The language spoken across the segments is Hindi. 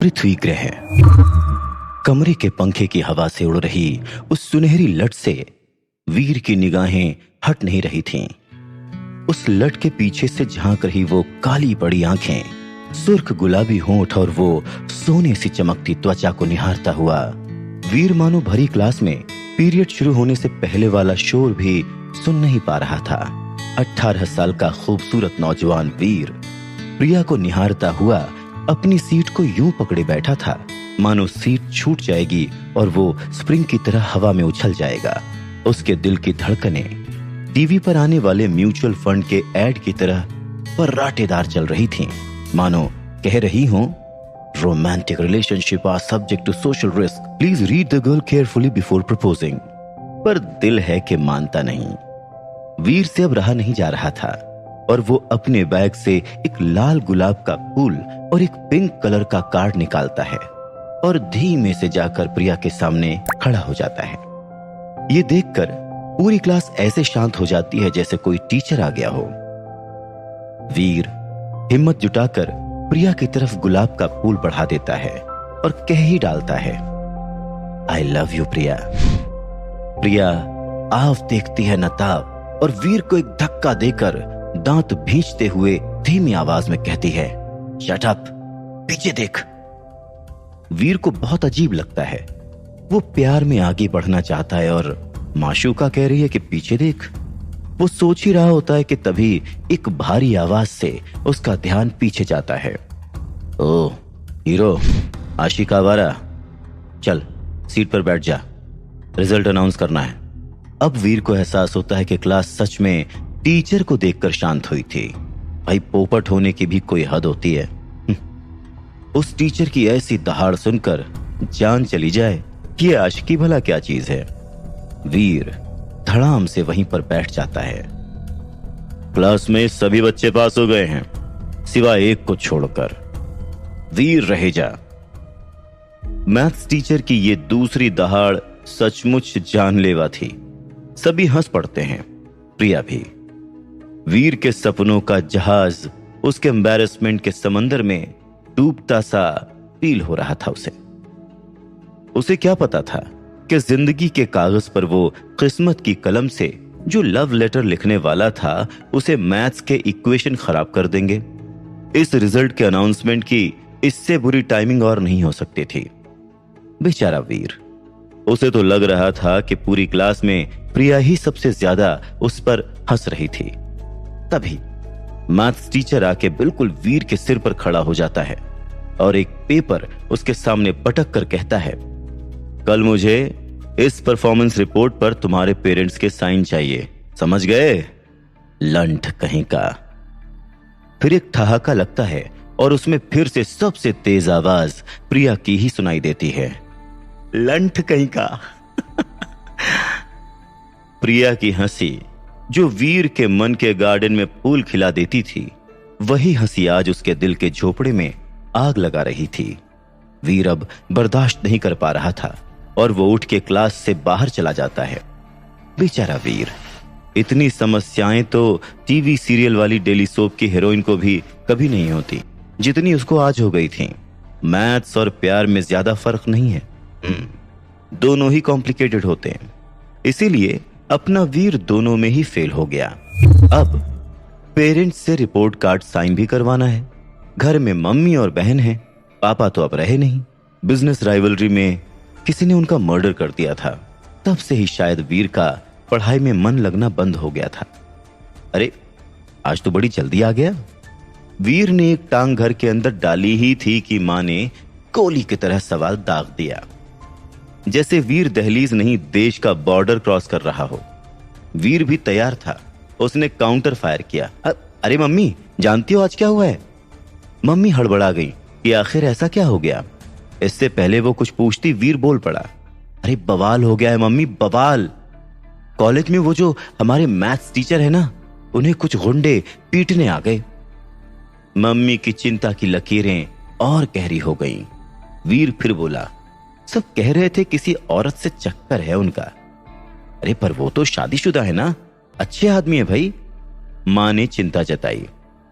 पृथ्वी ग्रह। कमरे के पंखे की हवा से उड़ रही उस सुनहरी लट से वीर की निगाहें हट नहीं रही थीं। उस लट के पीछे से झांक रही वो काली बड़ी आंखें, सुर्ख गुलाबी होंठ और वो सोने सी चमकती त्वचा को निहारता हुआ वीर मानो भरी क्लास में पीरियड शुरू होने से पहले वाला शोर भी सुन नहीं पा रहा था। 18 साल का खूबसूरत नौजवान वीर प्रिया को निहारता हुआ अपनी सीट को यूं पकड़े बैठा था मानो सीट छूट जाएगी और वो स्प्रिंग की तरह हवा में उछल जाएगा। उसके दिल की धड़कनें टीवी पर आने वाले म्यूचुअल फंड के ऐड की तरह पर्राटेदार चल रही थीं, मानो कह रही हों, romantic relationship are subject to social risk, please read the girl carefully before proposing. पर दिल है कि मानता नहीं। वीर से अब रहा नहीं जा रहा था और वो अपने बैग से एक लाल गुलाब का फूल और एक पिंक कलर का कार्ड निकालता है और धीमे से जाकर प्रिया के सामने खड़ा हो जाता है। ये देखकर पूरी क्लास ऐसे शांत हो जाती है जैसे कोई टीचर आ गया हो। वीर हिम्मत जुटाकर प्रिया की तरफ गुलाब का फूल बढ़ा देता है और कह ही डालता है, आई लव यू प्रिया। प्रिया आव देखती है नताब और वीर को एक धक्का देकर दांत भींचते हुए धीमी आवाज में कहती है, शट अप, पीछे देख। वीर को बहुत अजीब लगता है। वो प्यार में आगे बढ़ना चाहता है और माशूका कह रही है कि पीछे देख। वो सोच ही रहा होता है कि तभी एक भारी आवाज से उसका ध्यान पीछे जाता है। ओ हीरो, आशिक आवारा, चल सीट पर बैठ जा, रिजल्ट अनाउंस करना है। अब वीर को एहसास होता है कि क्लास सच में टीचर को देखकर शांत हुई थी। भाई पोपट होने की भी कोई हद होती है। उस टीचर की ऐसी दहाड़ सुनकर जान चली जाए कि आशिकी भला क्या चीज है। वीर धड़ाम से वहीं पर बैठ जाता है। क्लास में सभी बच्चे पास हो गए हैं सिवाय एक को छोड़कर। वीर रहे जा। मैथ्स टीचर की ये दूसरी दहाड़ सचमुच जानलेवा थी। सभी हंस पड़ते हैं, प्रिया भी। वीर के सपनों का जहाज उसके एम्बैरेसमेंट के समंदर में डूबता सा फील हो रहा था। उसे क्या पता था कि जिंदगी के कागज पर वो किस्मत की कलम से जो लव लेटर लिखने वाला था उसे मैथ्स के इक्वेशन खराब कर देंगे। इस रिजल्ट के अनाउंसमेंट की इससे बुरी टाइमिंग और नहीं हो सकती थी। बेचारा वीर, उसे तो लग रहा था कि पूरी क्लास में प्रिया ही सबसे ज्यादा उस पर हंस रही थी। तभी मैथ्स टीचर आके बिल्कुल वीर के सिर पर खड़ा हो जाता है और एक पेपर उसके सामने पटक कर कहता है, कल मुझे इस परफॉर्मेंस रिपोर्ट पर तुम्हारे पेरेंट्स के साइन चाहिए, समझ गए? लंठ कहीं का। फिर एक ठहाका लगता है और उसमें फिर से सबसे तेज आवाज प्रिया की ही सुनाई देती है, लंठ कहीं का। प्रिया की हंसी जो वीर के मन के गार्डन में फूल खिला देती थी, वही हंसी आज उसके दिल के झोपड़े में आग लगा रही थी। वीर अब बर्दाश्त नहीं कर पा रहा था और वो उठ के क्लास से बाहर चला जाता है। बेचारा वीर, इतनी समस्याएं तो टीवी सीरियल वाली डेली सोप की हीरोइन को भी कभी नहीं होती जितनी उसको आज हो गई थी। मैथ्स और प्यार में ज्यादा फर्क नहीं है, दोनों ही कॉम्प्लिकेटेड होते हैं। इसीलिए अपना वीर दोनों में ही फेल हो गया। अब पेरेंट्स से रिपोर्ट कार्ड साइन भी करवाना है। घर में मम्मी और बहन है, पापा तो अब रहे नहीं। बिजनेस राइवलरी में किसी ने उनका मर्डर कर दिया था। तब से ही शायद वीर का पढ़ाई में मन लगना बंद हो गया था। अरे आज तो बड़ी जल्दी आ गया। वीर ने एक टांग घर के अंदर डाली ही थी कि मां ने गोली की तरह सवाल दाग दिया, जैसे वीर दहलीज नहीं देश का बॉर्डर क्रॉस कर रहा हो। वीर भी तैयार था। उसने काउंटर फायर किया, अरे मम्मी जानती हो आज क्या हुआ है? मम्मी हड़बड़ा गई कि आखिर ऐसा क्या हो गया। इससे पहले वो कुछ पूछती वीर बोल पड़ा, अरे बवाल हो गया है मम्मी, बवाल। कॉलेज में वो जो हमारे मैथ्स टीचर है ना, उन्हें कुछ गुंडे पीटने आ गए। मम्मी की चिंता की लकीरें और गहरी हो गईं। वीर फिर बोला, सब कह रहे थे किसी औरत से चक्कर है उनका। अरे पर वो तो शादीशुदा है ना, अच्छे आदमी है भाई। मां ने चिंता जताई।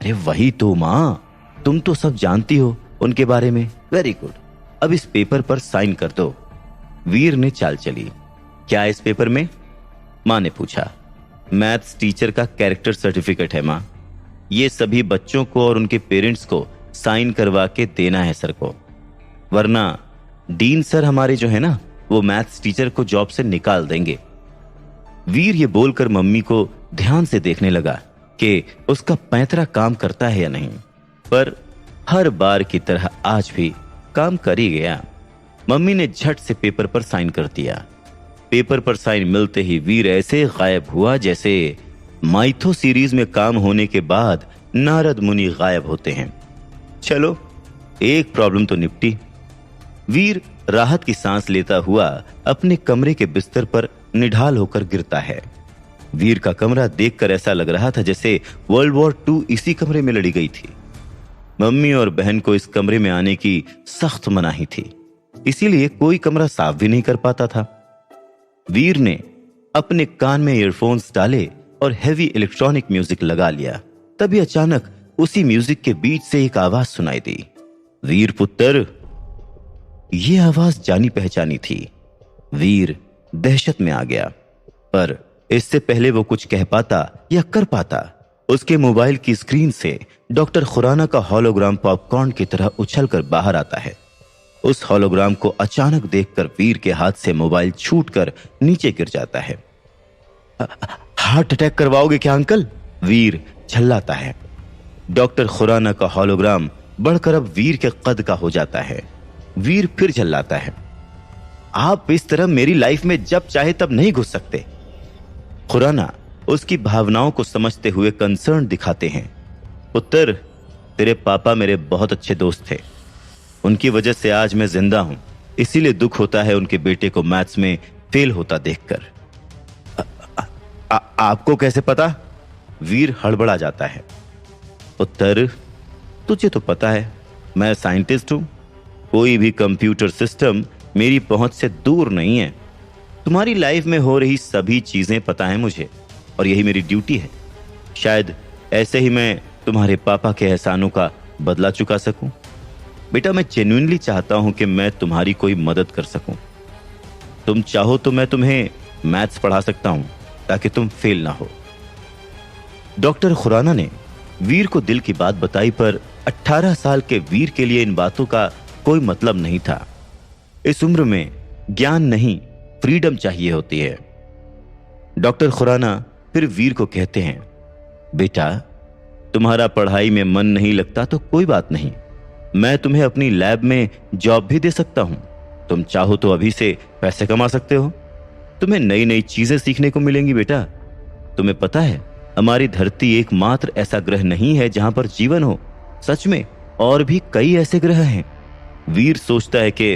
अरे वही तो मां, तुम तो सब जानती हो उनके बारे में? वेरी गुड, अब इस पेपर पर साइन कर दो। वीर ने चाल चली। क्या है इस पेपर में? मां ने पूछा। मैथ्स टीचर का कैरेक्टर सर्टिफिकेट है मां। ये सभी बच्चों को और उनके पेरेंट्स को साइन करवा के देना है सर को, वरना डीन सर हमारे जो है ना, वो मैथ्स टीचर को जॉब से निकाल देंगे। वीर ये बोलकर मम्मी को ध्यान से देखने लगा कि उसका पैंतरा काम करता है या नहीं, पर हर बार की तरह आज भी काम कर ही गया। मम्मी ने झट से पेपर पर साइन कर दिया। पेपर पर साइन मिलते ही वीर ऐसे गायब हुआ जैसे माइथो सीरीज में काम होने के बाद नारद मुनि गायब होते हैं। चलो, एक प्रॉब्लम तो निपटी। वीर राहत की सांस लेता हुआ अपने कमरे के बिस्तर पर निढाल होकर गिरता है। वीर का कमरा देखकर ऐसा लग रहा था जैसे वर्ल्ड वॉर 2 इसी कमरे में लड़ी गई थी। मम्मी और बहन को इस कमरे में आने की सख्त मनाही थी, इसीलिए कोई कमरा साफ भी नहीं कर पाता था। वीर ने अपने कान में ईयरफोन्स डाले और हेवी इलेक्ट्रॉनिक म्यूजिक लगा लिया। तभी अचानक उसी म्यूजिक के बीच से एक आवाज सुनाई दी। वीर पुत्र। यह आवाज जानी पहचानी थी। वीर दहशत में आ गया, पर इससे पहले वो कुछ कह पाता या कर पाता, उसके मोबाइल की स्क्रीन से डॉक्टर खुराना का हॉलोग्राम पॉपकॉर्न की तरह उछलकर बाहर आता है। उस हॉलोग्राम को अचानक देखकर वीर के हाथ से मोबाइल छूटकर नीचे गिर जाता है। हार्ट अटैक करवाओगे क्या अंकल? वीर झल्लाता है। डॉक्टर खुराना का हॉलोग्राम बढ़कर अब वीर के कद का हो जाता है। वीर फिर झल्लाता है। आप इस तरह मेरी लाइफ में जब चाहे तब नहीं घुस सकते। खुराना उसकी भावनाओं को समझते हुए कंसर्न दिखाते हैं। पुत्र, तेरे पापा मेरे बहुत अच्छे दोस्त थे, उनकी वजह से आज मैं जिंदा हूं, इसीलिए दुख होता है उनके बेटे को मैथ्स में फेल होता देखकर। आपको कैसे पता? वीर हड़बड़ा जाता है। पुत्र, तुझे तो पता है मैं साइंटिस्ट हूं, कोई भी कंप्यूटर सिस्टम मेरी पहुंच से दूर नहीं है। तुम्हारी लाइफ में हो रही सभी चीजें पता है मुझे, और यही मेरी ड्यूटी है। शायद ऐसे ही मैं तुम्हारे पापा के एहसानों का बदला चुका सकूं। बेटा, मैं जेन्युइनली चाहता हूं कि मैं तुम्हारी कोई मदद कर सकूं। तुम चाहो तो मैं तुम्हें मैथ्स पढ़ा सकता हूं ताकि तुम फेल ना हो। डॉक्टर खुराना ने वीर को दिल की बात बताई, पर 18 साल के वीर के लिए इन बातों का कोई मतलब नहीं था। इस उम्र में ज्ञान नहीं, फ्रीडम चाहिए होती है। डॉक्टर खुराना फिर वीर को कहते हैं, बेटा, तुम्हारा पढ़ाई में मन नहीं लगता तो कोई बात नहीं, मैं तुम्हें अपनी लैब में जॉब भी दे सकता हूं। तुम चाहो तो अभी से पैसे कमा सकते हो, तुम्हें नई नई चीजें सीखने को मिलेंगी। बेटा, तुम्हें पता है हमारी धरती एकमात्र ऐसा ग्रह नहीं है जहां पर जीवन हो। सच में और भी कई ऐसे ग्रह हैं। वीर सोचता है कि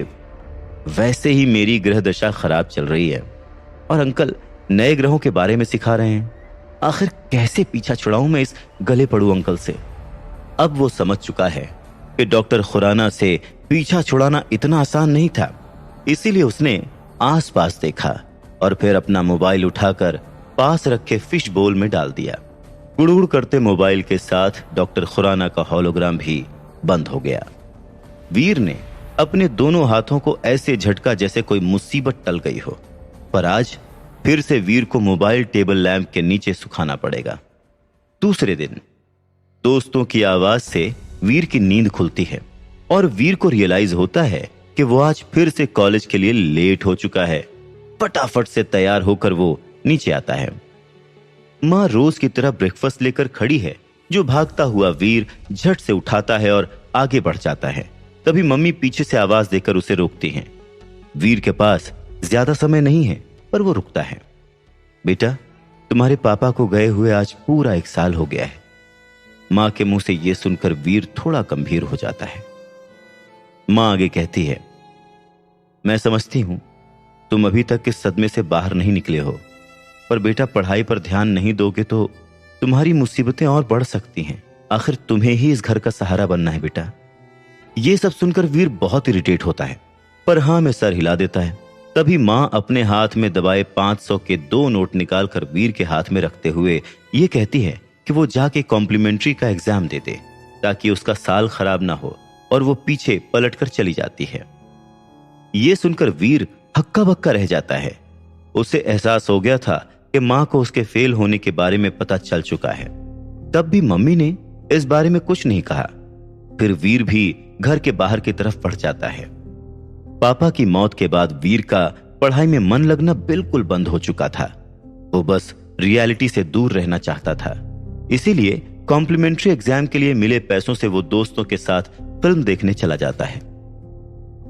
वैसे ही मेरी ग्रह दशा खराब चल रही है और अंकल नए ग्रहों के बारे में सिखा रहे हैं। आखिर कैसे पीछा छुड़ाऊं मैं इस गले पड़ू अंकल से। अब वो समझ चुका है कि डॉक्टर खुराना से पीछा छुड़ाना इतना आसान नहीं था, इसीलिए उसने आसपास देखा और फिर अपना मोबाइल उठाकर पास रखे फिश बोल में डाल दिया। गुड़गुड़ करते मोबाइल के साथ डॉक्टर खुराना का हॉलोग्राम भी बंद हो गया। वीर ने अपने दोनों हाथों को ऐसे झटका जैसे कोई मुसीबत टल गई हो, पर आज फिर से वीर को मोबाइल टेबल लैंप के नीचे सुखाना पड़ेगा। दूसरे दिन दोस्तों की आवाज से वीर की नींद खुलती है और वीर को रियलाइज होता है कि वो आज फिर से कॉलेज के लिए लेट हो चुका है। फटाफट से तैयार होकर वो नीचे आता है। माँ रोज की तरह ब्रेकफास्ट लेकर खड़ी है, जो भागता हुआ वीर झट से उठाता है और आगे बढ़ जाता है। तभी मम्मी पीछे से आवाज देकर उसे रोकती हैं। वीर के पास ज्यादा समय नहीं है, पर वो रुकता है। बेटा, तुम्हारे पापा को गए हुए आज पूरा 1 साल हो गया है। मां के मुंह से यह सुनकर वीर थोड़ा गंभीर हो जाता है। मां आगे कहती है, मैं समझती हूं तुम अभी तक इस सदमे से बाहर नहीं निकले हो, पर बेटा पढ़ाई पर ध्यान नहीं दोगे तो तुम्हारी मुसीबतें और बढ़ सकती हैं। आखिर तुम्हें ही इस घर का सहारा बनना है बेटा। यह सब सुनकर वीर बहुत इरिटेट होता है, पर हां में सर हिला देता है। तभी मां अपने हाथ में दबाए 500 के 2 नोट निकालकर वीर के हाथ में रखते हुए ये कहती है कि वो जाके कॉम्प्लीमेंट्री का एग्जाम दे दे, ताकि उसका साल खराब ना हो और वो पीछे पलटकर चली जाती है। ये सुनकर वीर हक्का बक्का रह जाता है। उसे एहसास हो गया था कि मां को उसके फेल होने के बारे में पता चल चुका है। तब भी मम्मी ने इस बारे में कुछ नहीं कहा। फिर वीर भी घर के बाहर की तरफ बढ़ जाता है। पापा की मौत के बाद वीर का पढ़ाई में मन लगना बिल्कुल बंद हो चुका था। वो बस रियलिटी से दूर रहना चाहता था। इसीलिए कॉम्प्लीमेंट्री एग्जाम के लिए मिले पैसों से वो दोस्तों के साथ फिल्म देखने चला जाता है।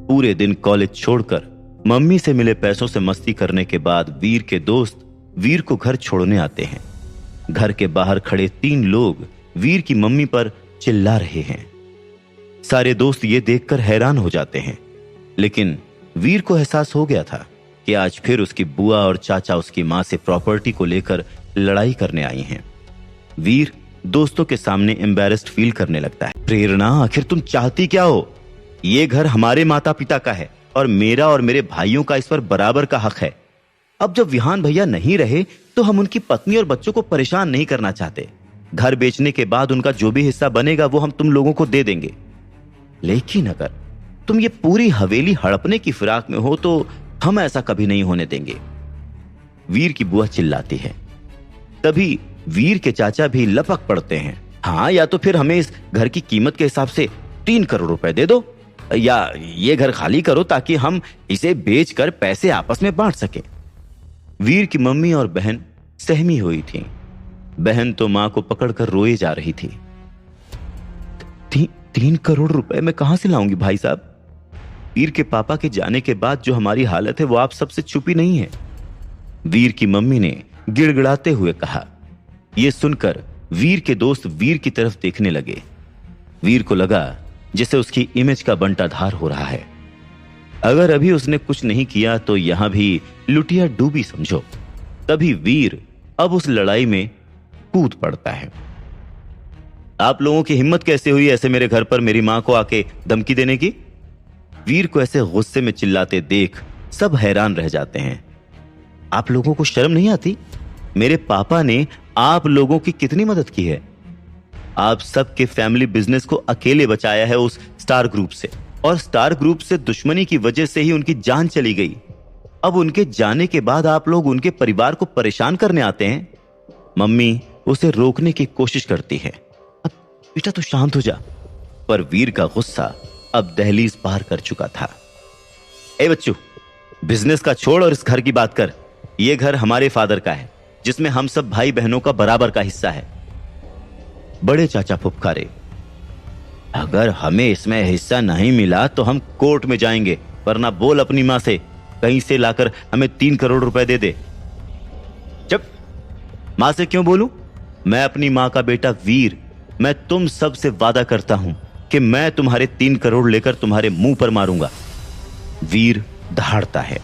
पूरे दिन कॉलेज छोड़कर मम्मी से मिले पैसों से मस्ती करने के बाद वीर के दोस्त वीर को घर छोड़ने आते हैं। घर के बाहर खड़े 3 लोग वीर की मम्मी पर चिल्ला रहे हैं। सारे दोस्त ये देखकर हैरान हो जाते हैं, लेकिन वीर को एहसास हो गया था कि आज फिर उसकी बुआ और चाचा उसकी मां से प्रॉपर्टी को लेकर लड़ाई करने आई हैं। वीर दोस्तों के सामने एम्बैरेस्ड फील करने लगता है। प्रेरणा, आखिर तुम चाहती क्या हो? ये घर हमारे माता पिता का है और मेरा और मेरे भाइयों का इस पर बराबर का हक है। अब जब विहान भैया नहीं रहे तो हम उनकी पत्नी और बच्चों को परेशान नहीं करना चाहते। घर बेचने के बाद उनका जो भी हिस्सा बनेगा वो हम तुम लोगों को दे देंगे। लेकिन अगर तुम ये पूरी हवेली हड़पने की फिराक में हो तो हम ऐसा कभी नहीं होने देंगे, वीर की बुआ चिल्लाती है। तभी वीर के चाचा भी लपक पड़ते हैं। हाँ, या तो फिर हमें इस घर की कीमत के हिसाब से 3 करोड़ रुपए दे दो, या ये घर खाली करो ताकि हम इसे बेचकर पैसे आपस में बांट सके। वीर की मम्मी और बहन सहमी हुई थी। बहन तो मां को पकड़कर रोए जा रही थी। 3 करोड़ रुपए मैं कहां से लाऊंगी भाई साहब? वीर के पापा के जाने के बाद जो हमारी हालत है वो आप सबसे छुपी नहीं है, वीर की मम्मी ने गिड़गिड़ाते हुए कहा। यह सुनकर वीर के दोस्त वीर की तरफ देखने लगे। वीर को लगा जैसे उसकी इमेज का बंटाधार हो रहा है। अगर अभी उसने कुछ नहीं किया तो यहां भी लुटिया डूबी समझो। तभी वीर अब उस लड़ाई में कूद पड़ता है। आप लोगों की हिम्मत कैसे हुई ऐसे मेरे घर पर मेरी मां को आके धमकी देने की? वीर को ऐसे गुस्से में चिल्लाते देख सब हैरान रह जाते हैं। आप लोगों को शर्म नहीं आती? मेरे पापा ने आप लोगों की कितनी मदद की है। आप सबके फैमिली बिजनेस को अकेले बचाया है उस स्टार ग्रुप से, और स्टार ग्रुप से दुश्मनी की वजह से ही उनकी जान चली गई। अब उनके जाने के बाद आप लोग उनके परिवार को परेशान करने आते हैं। मम्मी उसे रोकने की कोशिश करती है। अब बेटा तो शांत हो जा। पर वीर का गुस्सा अब दहलीज पार कर चुका था। ए बच्चू, बिजनेस का छोड़ और इस घर की बात कर। यह घर हमारे फादर का है जिसमें हम सब भाई बहनों का बराबर का हिस्सा है। बड़े चाचा फुफकारे, अगर हमें इसमें हिस्सा नहीं मिला तो हम कोर्ट में जाएंगे, वरना बोल अपनी मां से कहीं से लाकर हमें 3 करोड़ रुपए दे दे। चुप। मां से क्यों बोलूं? मैं अपनी मां का बेटा वीर, मैं तुम सब से वादा करता हूं कि मैं तुम्हारे 3 करोड़ लेकर तुम्हारे मुंह पर मारूंगा। वीर दहाड़ता है।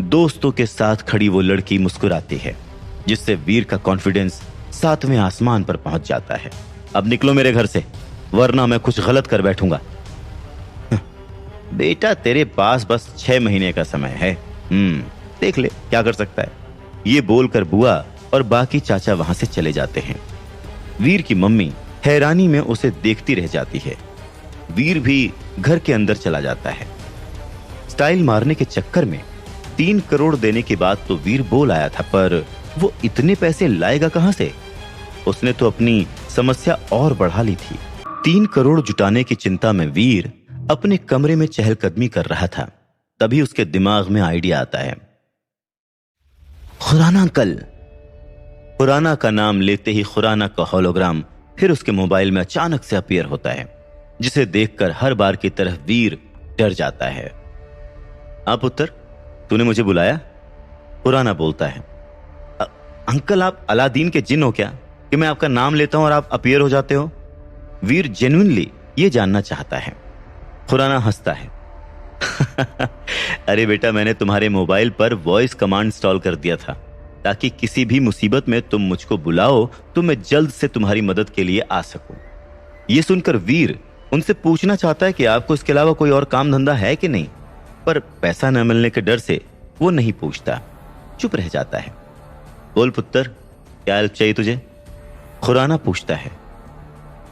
दोस्तों के साथ खड़ी वो लड़की मुस्कुराती है, जिससे वीर का कॉन्फिडेंस 7वें आसमान पर पहुंच जाता है। अब निकलो मेरे घर से, वरना मैं कुछ गलत कर बैठूंगा। बेटा तेरे पास बस 6 महीने का समय है, देख ले क्या कर सकता है। ये बोलकर बुआ और बाकी चाचा वहां से चले जाते हैं। वीर की मम्मी हैरानी में उसे देखती रह जाती है। वीर भी घर के अंदर चला जाता है। स्टाइल मारने के चक्कर में 3 करोड़ देने के बाद तो वीर बोल आया था, पर वो इतने पैसे लाएगा कहां से? उसने तो अपनी समस्या और बढ़ा ली थी। 3 करोड़ जुटाने की चिंता में वीर अपने कमरे में चहलकदमी कर रहा था। तभी उसके दिमाग में आइडिया आता है। खुराना अंकल। खुराना का नाम लेते ही खुराना का होलोग्राम फिर उसके मोबाइल में अचानक से अपीयर होता है, जिसे देखकर हर बार की तरह वीर डर जाता है। हाँ पुत्र, तूने मुझे बुलाया? खुराना बोलता है। अंकल आप अलादीन के जिन हो क्या कि मैं आपका नाम लेता हूं और आप अपीयर हो जाते हो? वीर जेन्युइनली ये जानना चाहता है। खुराना हंसता है। अरे बेटा, मैंने तुम्हारे मोबाइल पर वॉइस कमांड इंस्टॉल कर दिया था ताकि किसी भी मुसीबत में तुम मुझको बुलाओ तो मैं जल्द से तुम्हारी मदद के लिए आ सकूं। यह सुनकर वीर उनसे पूछना चाहता है कि आपको इसके अलावा कोई और काम धंधा है कि नहीं, पर पैसा न मिलने के डर से वो नहीं पूछता, चुप रह जाता है। बोल पुत्र, क्या हेल्प चाहिए तुझे? खुराना पूछता है।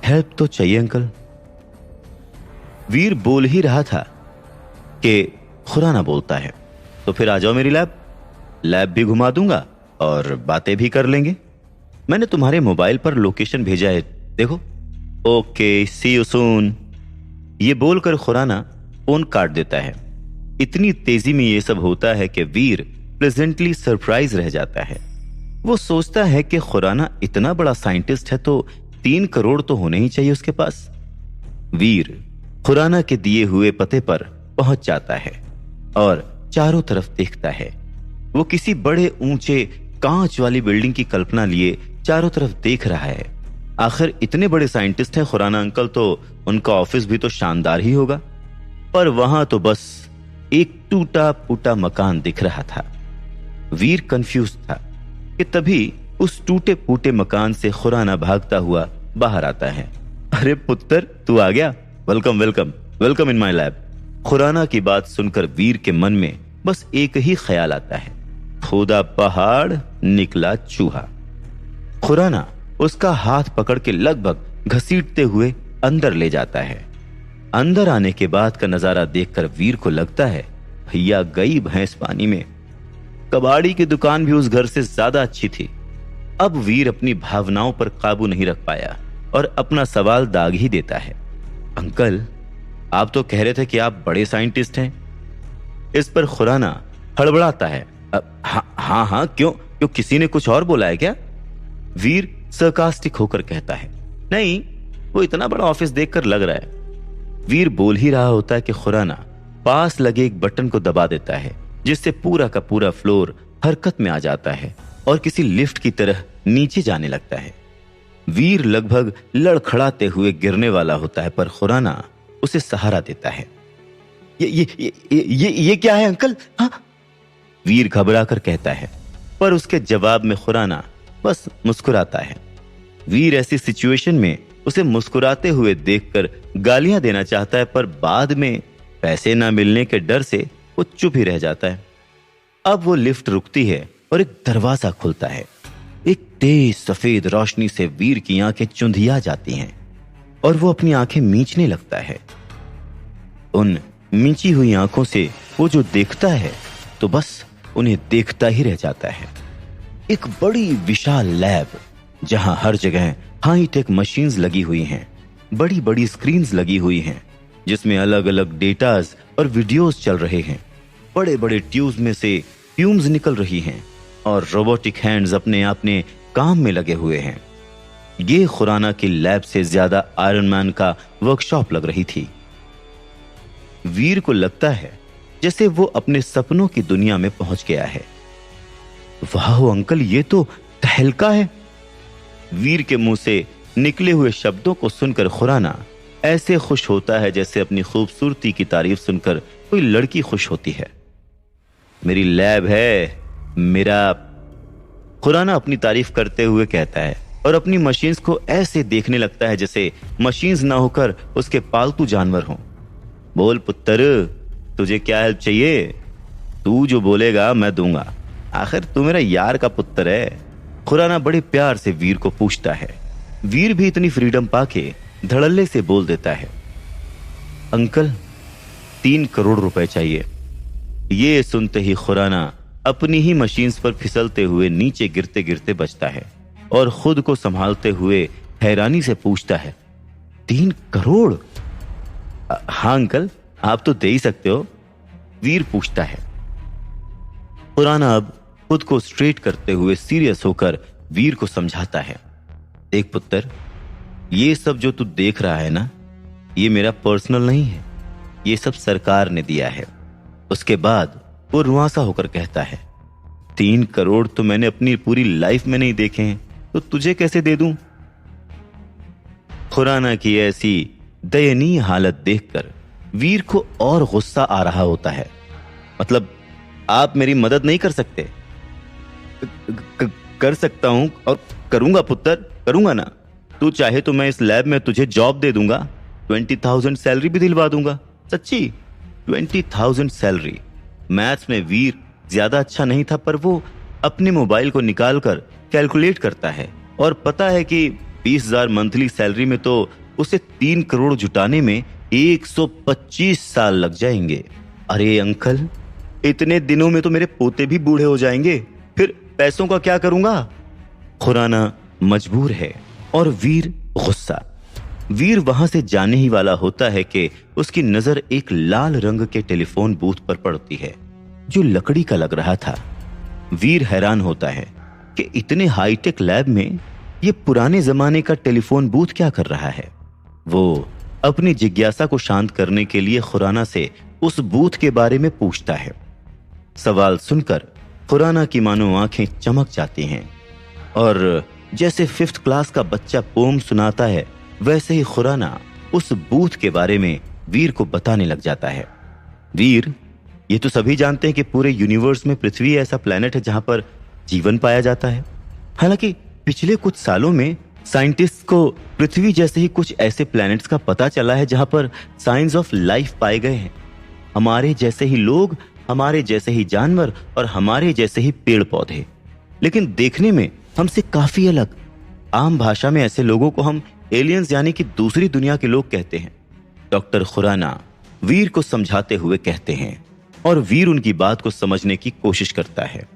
हेल्प तो चाहिए अंकल। वीर बोल ही रहा था कि खुराना बोलता है, तो फिर आ जाओ मेरी लैब भी घुमा दूंगा और बातें भी कर लेंगे। मैंने तुम्हारे मोबाइल पर लोकेशन भेजा है, देखो। Okay, see you soon. ये बोलकर खुराना फोन काट देता है। इतनी तेजी में ये सब होता है कि वीर प्लेजेंटली सरप्राइज रह जाता है। वो सोचता है कि खुराना इतना बड़ा साइंटिस्ट है तो 3 करोड़ तो होने ही चाहिए उसके पास। वीर खुराना के दिए हुए पते पर पहुंच जाता है और चारों तरफ देखता है। वो किसी बड़े ऊंचे कांच वाली बिल्डिंग की कल्पना लिए चारों तरफ देख रहा है। आखिर इतने बड़े साइंटिस्ट हैं खुराना अंकल, तो उनका ऑफिस भी तो शानदार ही होगा। पर वहां तो बस एक टूटा फूटा मकान दिख रहा था। वीर कंफ्यूज था कि तभी उस टूटे फूटे मकान से खुराना भागता हुआ बाहर आता है। अरे पुत्र, तू आ गया, welcome welcome welcome in my lab. Khurana की बात सुनकर वीर के मन में बस एक ही ख्याल आता है, खुदा पहाड़ निकला चूहा। खुराना उसका हाथ पकड़ के लगभग घसीटते हुए अंदर ले जाता है। अंदर आने के बाद का नजारा देखकर वीर को लगता है भैया गई भैंस पानी में। कबाड़ी की दुकान भी उस घर से ज्यादा अच्छी थी। अब वीर अपनी भावनाओं पर काबू नहीं रख पाया और अपना सवाल दाग ही देता है। अंकल, आप तो कह रहे थे कि आप बड़े साइंटिस्ट हैं। इस पर खुराना हड़बड़ाता है। हाँ, क्यों किसी ने कुछ और बोला है क्या? वीर सरकास्टिक होकर कहता है, नहीं, वो इतना बड़ा ऑफिस देखकर लग रहा है। वीर बोल ही रहा होता है कि खुराना पास लगे एक बटन को दबा देता है, जिससे पूरा का पूरा फ्लोर हरकत में आ जाता है और किसी लिफ्ट की तरह नीचे जाने लगता है। वीर लगभग लड़खड़ाते हुए गिरने वाला होता है, पर खुराना उसे सहारा देता है। ये क्या है अंकल? हाँ, वीर घबराकर कहता है, पर उसके जवाब में खुराना बस मुस्कुराता है। वीर ऐसी सिचुएशन में उसे मुस्कुराते हुए देखकर गालियां देना चाहता है, पर बाद में पैसे ना मिलने के डर से वो चुप ही रह जाता है। अब वो लिफ्ट रुकती है और एक दरवाजा खुलता है। एक तेज सफेद रोशनी से वीर की आंखें चुंधिया जाती हैं और वो अपनी आंखें मींचने लगता है। उन मींची हुई आंखों से वो जो देखता है तो बस उन्हें देखता ही रह जाता है। एक बड़ी विशाल लैब, जहां हर जगह हाईटेक मशीन्स लगी हुई हैं, बड़ी बड़ी स्क्रीन्स लगी हुई हैं, जिसमें अलग अलग डेटाज और वीडियोस चल रहे हैं। बड़े बड़े ट्यूब्स में से फ्यूम्स निकल रही हैं और रोबोटिक हैंड्स अपने अपने काम में लगे हुए हैं। ये खुराना की लैब से ज्यादा आयरन मैन का वर्कशॉप लग रही थी। वीर को लगता है जैसे वो अपने सपनों की दुनिया में पहुंच गया है। वाह अंकल, ये तो तहलका है। वीर के मुंह से निकले हुए शब्दों को सुनकर खुराना ऐसे खुश होता है जैसे अपनी खूबसूरती की तारीफ सुनकर कोई लड़की खुश होती है। मेरी लैब है, मेरा, खुराना अपनी तारीफ करते हुए कहता है और अपनी मशीन्स को ऐसे देखने लगता है जैसे मशीन्स ना होकर उसके पालतू जानवर हों। बोल पुत्र, तुझे क्या हेल्प चाहिए? तू जो बोलेगा मैं दूंगा, आखिर तू मेरा यार का पुत्र है। खुराना बड़े प्यार से वीर को पूछता है। वीर भी इतनी फ्रीडम पाके धड़ल्ले से बोल देता है, अंकल 3 करोड़ रुपए चाहिए। ये सुनते ही खुराना अपनी ही मशीन्स पर फिसलते हुए नीचे गिरते गिरते बचता है और खुद को संभालते हुए हैरानी से पूछता है, 3 करोड़? हाँ अंकल, आप तो दे ही सकते हो। वीर पूछता है। खुराना अब खुद को स्ट्रेट करते हुए सीरियस होकर वीर को समझाता है, देख पुत्र, ये सब जो तू देख रहा है ना, ये मेरा पर्सनल नहीं है, ये सब सरकार ने दिया है। उसके बाद वो रुआंसा होकर कहता है, 3 करोड़ तो मैंने अपनी पूरी लाइफ में नहीं देखे हैं, तो तुझे कैसे दे दूं? खुराना की ऐसी दयनीय हालत देखकर वीर को और गुस्सा आ रहा होता है। मतलब आप मेरी मदद नहीं कर सकते? कर सकता हूं और करूंगा पुत्र, करूंगा ना। तू चाहे तो मैं इस लैब में तुझे जॉब दे दूंगा, 20,000 सैलरी भी दिलवा दूंगा। सच्ची 20,000 सैलरी। मैथ्स में वीर ज्यादा अच्छा नहीं था, पर वो अपने मोबाइल को निकालकर कैलकुलेट करता है और पता है कि 20,000 मंथली सैलरी में तो उसे 3 करोड़ जुटाने में 125 साल लग जाएंगे। अरे अंकल, इतने दिनों में तो मेरे पोते भी बूढ़े हो जाएंगे, फिर पैसों का क्या करूंगा? खुराना मजबूर है और वीर गुस्सा। वीर वहां से जाने ही वाला होता है कि उसकी नजर एक लाल रंग के टेलीफोन बूथ पर पड़ती है जो लकड़ी का लग रहा था। वीर हैरान होता है कि इतने हाईटेक लैब में ये पुराने जमाने का टेलीफोन बूथ क्या कर रहा है। वो अपनी जिज्ञासा को शांत करने के लिए खुराना से उस बूथ के बारे में पूछता है। सवाल सुनकर खुराना की मानो आंखें चमक जाती हैं और जैसे 5th क्लास का बच्चा पोम सुनाता है, वैसे ही खुराना उस बूथ के बारे में वीर को बताने लग जाता है। वीर, ये तो सभी जानते हैं कि पूरे यूनिवर्स में पृथ्वी ऐसा प्लेनेट है जहां पर जीवन पाया जाता है। हालांकि पिछले कुछ सालों में साइंटिस्ट को पृथ्वी जैसे ही कुछ ऐसे प्लैनेट्स का पता चला है जहां पर साइंस ऑफ लाइफ पाए गए हैं। हमारे जैसे ही लोग, हमारे जैसे ही जानवर और हमारे जैसे ही पेड़ पौधे, लेकिन देखने में हमसे काफी अलग। आम भाषा में ऐसे लोगों को हम एलियंस यानी कि दूसरी दुनिया के लोग कहते हैं। डॉक्टर खुराना वीर को समझाते हुए कहते हैं और वीर उनकी बात को समझने की कोशिश करता है।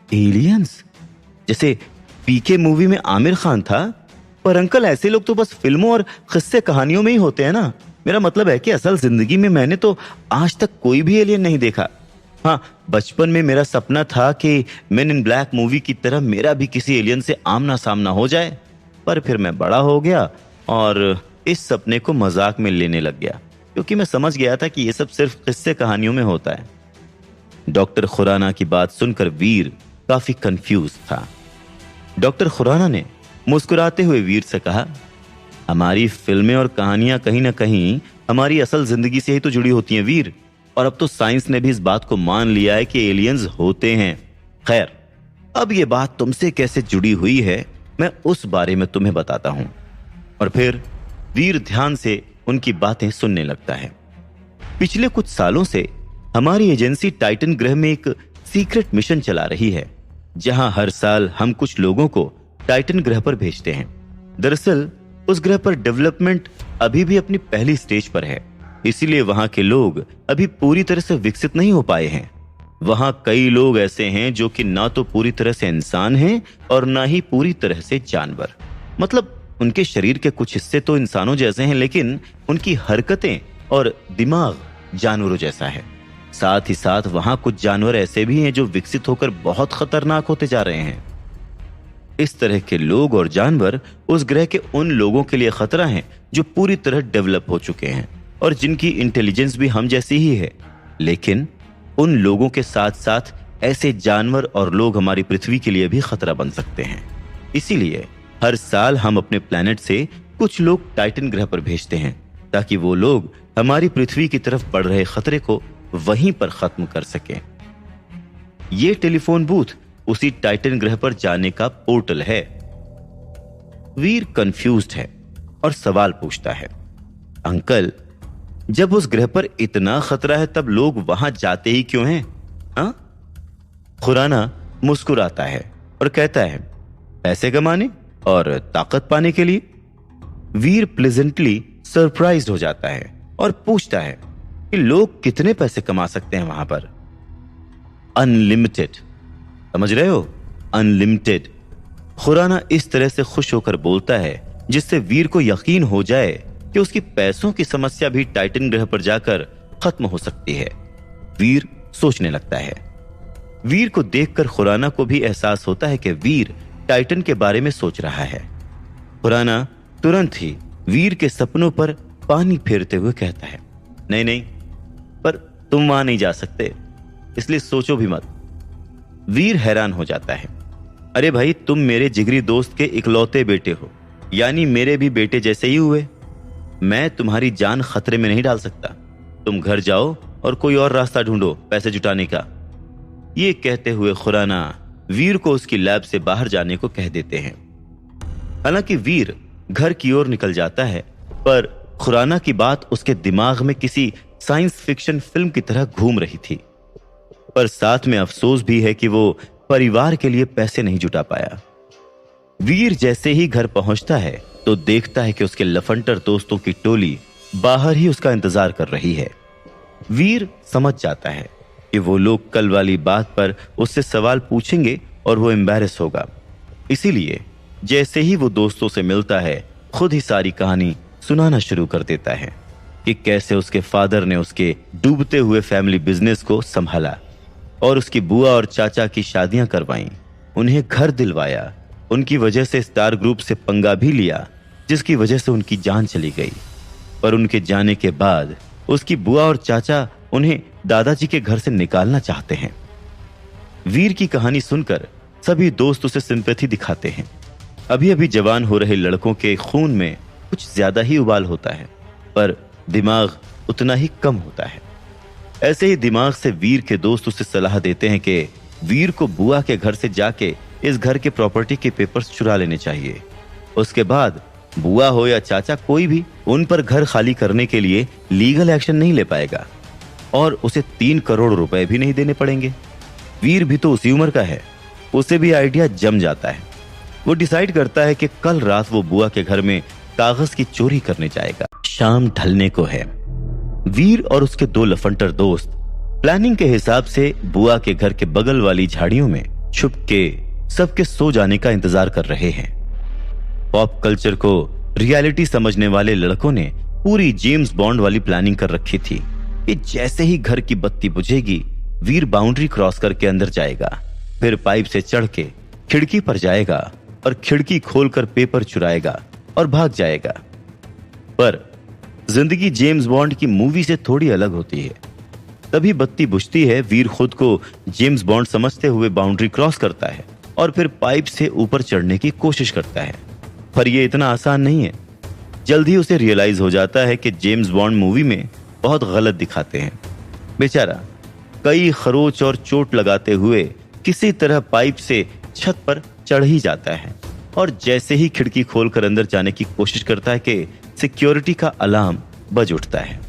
एलियंस? जैसे पीके मूवी में आमिर खान था? पर अंकल, ऐसे लोग तो बस फिल्मों और किस्से कहानियों में ही होते हैं ना। मेरा मतलब है कि असल जिंदगी में मैंने तो आज तक कोई भी एलियन नहीं देखा। हाँ, बचपन में मेरा सपना था कि मेन इन ब्लैक मूवी की तरह मेरा भी किसी एलियन से आमना सामना हो जाए, पर फिर मैं बड़ा हो गया और इस सपने को मजाक में लेने लग गया, क्योंकि मैं समझ गया था कि यह सब सिर्फ किस्से कहानियों में होता है। डॉक्टर खुराना की बात सुनकर वीर काफी कंफ्यूज था। डॉक्टर खुराना ने मुस्कुराते हुए वीर से कहा, हमारी फिल्में और कहानियां कहीं ना कहीं हमारी असल जिंदगी से ही तो जुड़ी होती हैं वीर, और अब तो साइंस ने भी इस बात को मान लिया है कि एलियंस होते हैं। खैर, अब ये बात तुमसे कैसे जुड़ी हुई है मैं उस बारे में तुम्हें बताता हूं। और फिर वीर ध्यान से उनकी बातें सुनने लगता है। पिछले कुछ सालों से हमारी एजेंसी टाइटन ग्रह में एक सीक्रेट मिशन चला रही है, जहां हर साल हम कुछ लोगों को टाइटन ग्रह पर भेजते हैं। दरअसल उस ग्रह पर डेवलपमेंट अभी भी अपनी पहली स्टेज पर है, इसीलिए वहां के लोग अभी पूरी तरह से विकसित नहीं हो पाए हैं। वहां कई लोग ऐसे हैं जो कि ना तो पूरी तरह से इंसान हैं और ना ही पूरी तरह से जानवर। मतलब उनके शरीर के कुछ हिस्से तो इंसानों जैसे हैं, लेकिन उनकी हरकतें और दिमाग जानवरों जैसा है। साथ ही साथ वहां कुछ जानवर ऐसे भी हैं जो विकसित होकर बहुत खतरनाक होते जा रहे हैं। इस तरह के लोग और जानवर उस ग्रह के उन लोगों के लिए खतरा हैं जो पूरी तरह डेवलप हो चुके हैं और जिनकी इंटेलिजेंस भी हम जैसी ही है। लेकिन उन लोगों के साथ साथ ऐसे जानवर और लोग हमारी पृथ्वी के लिए भी खतरा बन सकते हैं। इसीलिए हर साल हम अपने प्लेनेट से कुछ लोग टाइटन ग्रह पर भेजते हैं, ताकि वो लोग हमारी पृथ्वी की तरफ बढ़ रहे खतरे को वहीं पर खत्म कर सकें। ये टेलीफोन बूथ उसी टाइटन ग्रह पर जाने का पोर्टल है। वीर कंफ्यूज्ड है और सवाल पूछता है, अंकल, जब उस ग्रह पर इतना खतरा है तब लोग वहां जाते ही क्यों हैं? हाँ? खुराना मुस्कुराता है और कहता है, पैसे कमाने और ताकत पाने के लिए। वीर प्लेजेंटली सरप्राइज्ड हो जाता है और पूछता है कि लोग कितने पैसे कमा सकते हैं वहां पर? अनलिमिटेड, समझ रहे हो? अनलिमिटेड। खुराना इस तरह से खुश होकर बोलता है जिससे वीर को यकीन हो जाए कि उसकी पैसों की समस्या भी टाइटन ग्रह पर जाकर खत्म हो सकती है। वीर सोचने लगता है। वीर को देखकर खुराना को भी एहसास होता है कि वीर टाइटन के बारे में सोच रहा है। खुराना तुरंत ही वीर के सपनों पर पानी फेरते हुए कहता है, नहीं नहीं, पर तुम वहां नहीं जा सकते, इसलिए सोचो भी मत। वीर हैरान हो जाता है, अरे भाई, तुम मेरे जिगरी दोस्त के इकलौते बेटे हो, यानी मेरे भी बेटे जैसे ही हुए। मैं तुम्हारी जान खतरे में नहीं डाल सकता। तुम घर जाओ और कोई और रास्ता ढूंढो पैसे जुटाने का। ये कहते हुए खुराना वीर को उसकी लैब से बाहर जाने को कह देते हैं। हालांकि वीर घर की ओर निकल जाता है, पर खुराना की बात उसके दिमाग में किसी साइंस फिक्शन फिल्म की तरह घूम रही थी। पर साथ में अफसोस भी है कि वो परिवार के लिए पैसे नहीं जुटा पाया। वीर जैसे ही घर पहुंचता है तो देखता है कि उसके लफंटर दोस्तों की टोली बाहर ही उसका इंतजार कर रही है। वीर समझ जाता है कि वो लोग कल वाली बात पर उससे सवाल पूछेंगे और वो एम्बैरेस होगा। इसीलिए जैसे ही वो दोस्तों से मिलता है, खुद ही सारी कहानी सुनाना शुरू कर देता है कि कैसे उसके फादर ने उसके डूबते हुए फैमिली बिजनेस को संभाला और उसकी बुआ और चाचा की शादियां करवाईं, उन्हें घर दिलवाया, उनकी वजह से स्टार ग्रुप से पंगा भी लिया जिसकी वजह से उनकी जान चली गई। पर उनके जाने के बाद उसकी बुआ और चाचा उन्हें दादाजी के घर से निकालना चाहते हैं। वीर की कहानी सुनकर सभी दोस्त उसे सिंपैथी दिखाते हैं। अभी अभी जवान हो रहे लड़कों के खून में कुछ ज्यादा ही उबाल होता है, पर दिमाग उतना ही कम होता है। ऐसे ही दिमाग से वीर के दोस्त उसे सलाह देते हैं कि वीर को बुआ के घर से जाके इस घर के प्रॉपर्टी के पेपर्स चुरा लेने चाहिए। उसके बाद बुआ हो या चाचा, कोई भी उन पर घर खाली करने के लिए लीगल एक्शन नहीं ले पाएगा और उसे 3 करोड़ रुपए भी नहीं देने पड़ेंगे। वीर भी तो उसी उम्र का है, उसे भी आइडिया जम जाता है। वो डिसाइड करता है कि कल रात वो बुआ के घर में कागज की चोरी करने जाएगा। शाम ढलने को है। वीर और उसके 2 लफंटर दोस्त प्लानिंग के हिसाब से बुआ के घर के बगल वाली झाड़ियों में छुप के सबके सो जाने का इंतजार कर रहे हैं। पॉप कल्चर को रियलिटी समझने वाले लड़कों ने पूरी जेम्स बॉन्ड वाली प्लानिंग कर रखी थी कि जैसे ही घर की बत्ती बुझेगी, वीर बाउंड्री क्रॉस करके अंदर जाएगा, फिर पाइप से चढ़ के खिड़की पर जाएगा और खिड़की खोलकर पेपर चुराएगा और भाग जाएगा। पर जिंदगी जेम्स बॉन्ड की मूवी से थोड़ी अलग होती है। तभी बत्ती बुझती है, वीर खुद को जेम्स बॉन्ड समझते हुए बाउंड्री क्रॉस करता है और फिर पाइप से ऊपर चढ़ने की कोशिश करता है। पर यह इतना आसान नहीं है। जल्द ही उसे रियलाइज हो जाता है कि जेम्स बॉन्ड मूवी में बहुत गलत दिखाते हैं। बेचारा कई खरोच और चोट लगाते हुए किसी तरह पाइप से छत पर चढ़ ही जाता है और जैसे ही खिड़की खोलकर अंदर जाने की कोशिश करता है कि सिक्योरिटी का अलार्म बज उठता है।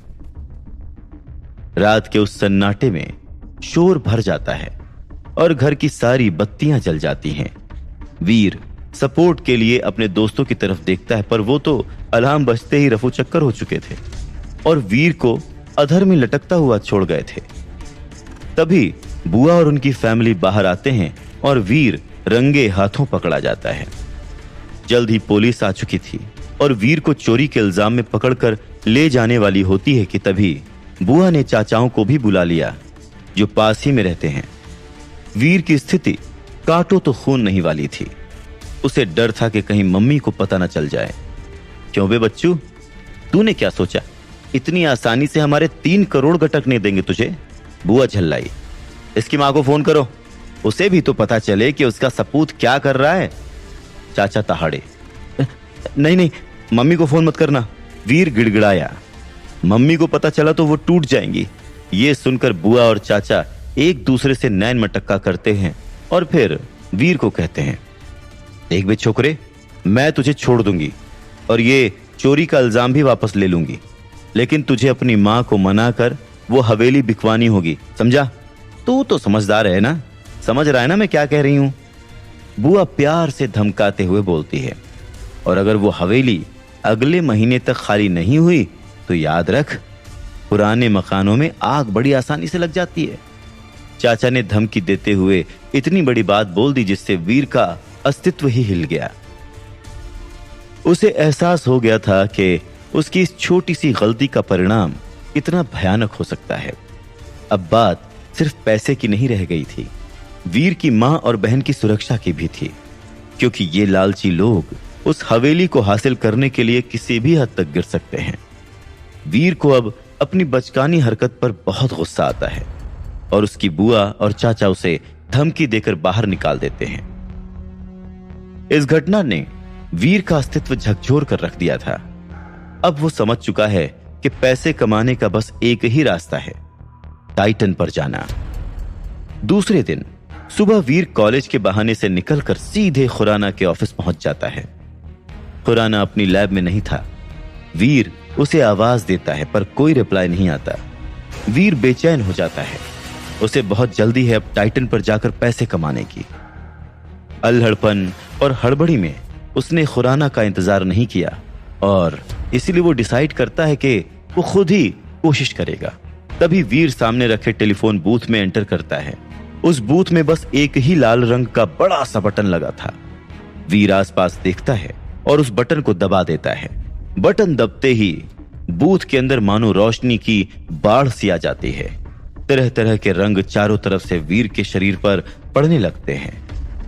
रात के उस सन्नाटे में शोर भर जाता है और घर की सारी बत्तियां जल जाती हैं। वीर सपोर्ट के लिए अपने दोस्तों की तरफ देखता है, पर वो तो अलार्म बजते ही रफू चक्कर हो चुके थे और वीर को अधर में लटकता हुआ छोड़ गए थे। तभी बुआ और उनकी फैमिली बाहर आते हैं और वीर रंगे हाथों पकड़ा जाता है। जल्द ही पुलिस आ चुकी थी और वीर को चोरी के इल्जाम में पकड़कर ले जाने वाली होती है कि तभी बुआ ने चाचाओं को भी बुला लिया जो पास ही में रहते हैं। वीर की स्थिति काटो तो खून नहीं वाली थी। उसे डर था कि कहीं मम्मी को पता न चल जाए। क्यों बे बच्चू, तूने क्या सोचा इतनी आसानी से हमारे 3 करोड़ गटकने देंगे तुझे? बुआ झल्लाई। इसकी मां को फोन करो, उसे भी तो पता चले कि उसका सपूत क्या कर रहा है। चाचा तहाड़े। नहीं नहीं, मम्मी को फोन मत करना, वीर गिड़गिड़ाया। मम्मी को पता चला तो वो टूट जाएंगी। ये सुनकर बुआ और चाचा एक दूसरे से नैन मटक्का करते हैं और फिर वीर को कहते हैं, देख बे छोकरे, मैं तुझे छोड़ दूंगी और ये चोरी का इल्जाम भी वापस ले लूंगी, लेकिन तुझे अपनी मां को मना कर वो हवेली बिकवानी होगी, समझा? तू तो समझदार है ना, समझ रहा है ना मैं क्या कह रही हूं? बुआ प्यार से धमकाते हुए बोलती है, और अगर वो हवेली अगले महीने तक खाली नहीं हुई तो याद रख, पुराने मकानों में आग बड़ी आसानी से लग जाती है। चाचा ने धमकी देते हुए इतनी बड़ी बात बोल दी जिससे वीर का अस्तित्व ही हिल गया। उसे एहसास हो गया था कि उसकी इस छोटी सी गलती का परिणाम इतना भयानक हो सकता है। अब बात सिर्फ पैसे की नहीं रह गई थी, वीर की मां और बहन की सुरक्षा की भी थी, क्योंकि ये लालची लोग उस हवेली को हासिल करने के लिए किसी भी हद तक गिर सकते हैं। वीर को अब अपनी बचकानी हरकत पर बहुत गुस्सा आता है और उसकी बुआ और चाचा उसे धमकी देकर बाहर निकाल देते हैं। इस घटना ने वीर का अस्तित्व झकझोर कर रख दिया था। अब वो समझ चुका है कि पैसे कमाने का बस एक ही रास्ता है, टाइटन पर जाना। दूसरे दिन सुबह वीर कॉलेज के बहाने से निकलकर सीधे खुराना के ऑफिस पहुंच जाता है। खुराना अपनी लैब में नहीं था। वीर उसे आवाज देता है पर कोई रिप्लाई नहीं आता। वीर बेचैन हो जाता है। उसे बहुत जल्दी है अब टाइटन पर जाकर पैसे कमाने की। अल्हड़पन और हड़बड़ी में उसने खुराना का इंतजार नहीं किया और इसीलिए वो डिसाइड करता है कि वो खुद ही कोशिश करेगा। तभी वीर सामने रखे टेलीफोन बूथ में एंटर करता है। उस बूथ में बस एक ही लाल रंग का बड़ा सा बटन लगा था। वीर आसपास देखता है और उस बटन को दबा देता है। बटन दबते ही बूथ के अंदर मानो रोशनी की बाढ़ सी आ जाती है। तरह तरह के रंग चारों तरफ से वीर के शरीर पर पड़ने लगते हैं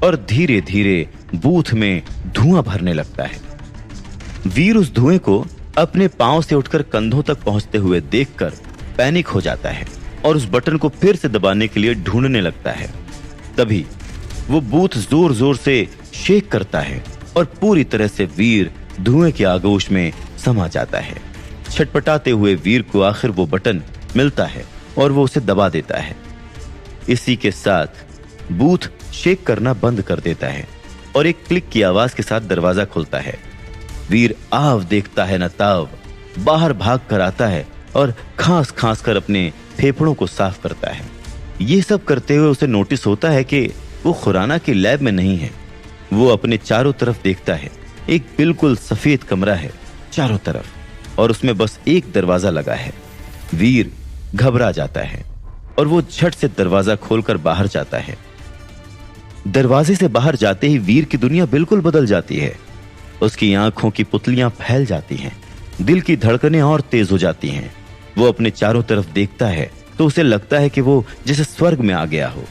और धीरे धीरे बूथ में धुआं भरने लगता है। वीर उस धुएं को अपने पांव से उठकर कंधों तक पहुंचते हुए देखकर पैनिक हो जाता है और उस बटन को फिर से दबाने के लिए ढूंढने लगता है। तभी वो बूथ जोर जोर से शेक करता है और पूरी तरह से वीर धुएं के आगोश में समा जाता है। छटपटाते हुए वीर को आखिर वो बटन मिलता है और वो उसे दबा देता है। इसी के साथ बूथ शेक करना बंद कर देता है और एक क्लिक की आवाज के साथ दरवाजा खुलता है। वीर आव देखता है न ताव, बाहर भाग कर आता है और खांस खांस कर अपने फेफड़ों को साफ करता है। ये सब करते हुए उसे नोटिस होता है कि वो खुराना की लैब में नहीं है। वो अपने चारों तरफ देखता है। एक बिल्कुल सफेद कमरा है चारों तरफ और उसमें बस एक दरवाजा लगा है। वीर घबरा जाता है और वो झट से दरवाजा खोलकर बाहर जाता है। दरवाजे से बाहर जाते ही वीर की दुनिया बिल्कुल बदल जाती है। उसकी आंखों की पुतलियां फैल जाती हैं, दिल की धड़कनें और तेज हो जाती हैं। वो अपने चारों तरफ देखता है तो उसे लगता है कि वो जैसे स्वर्ग में आ गया हो।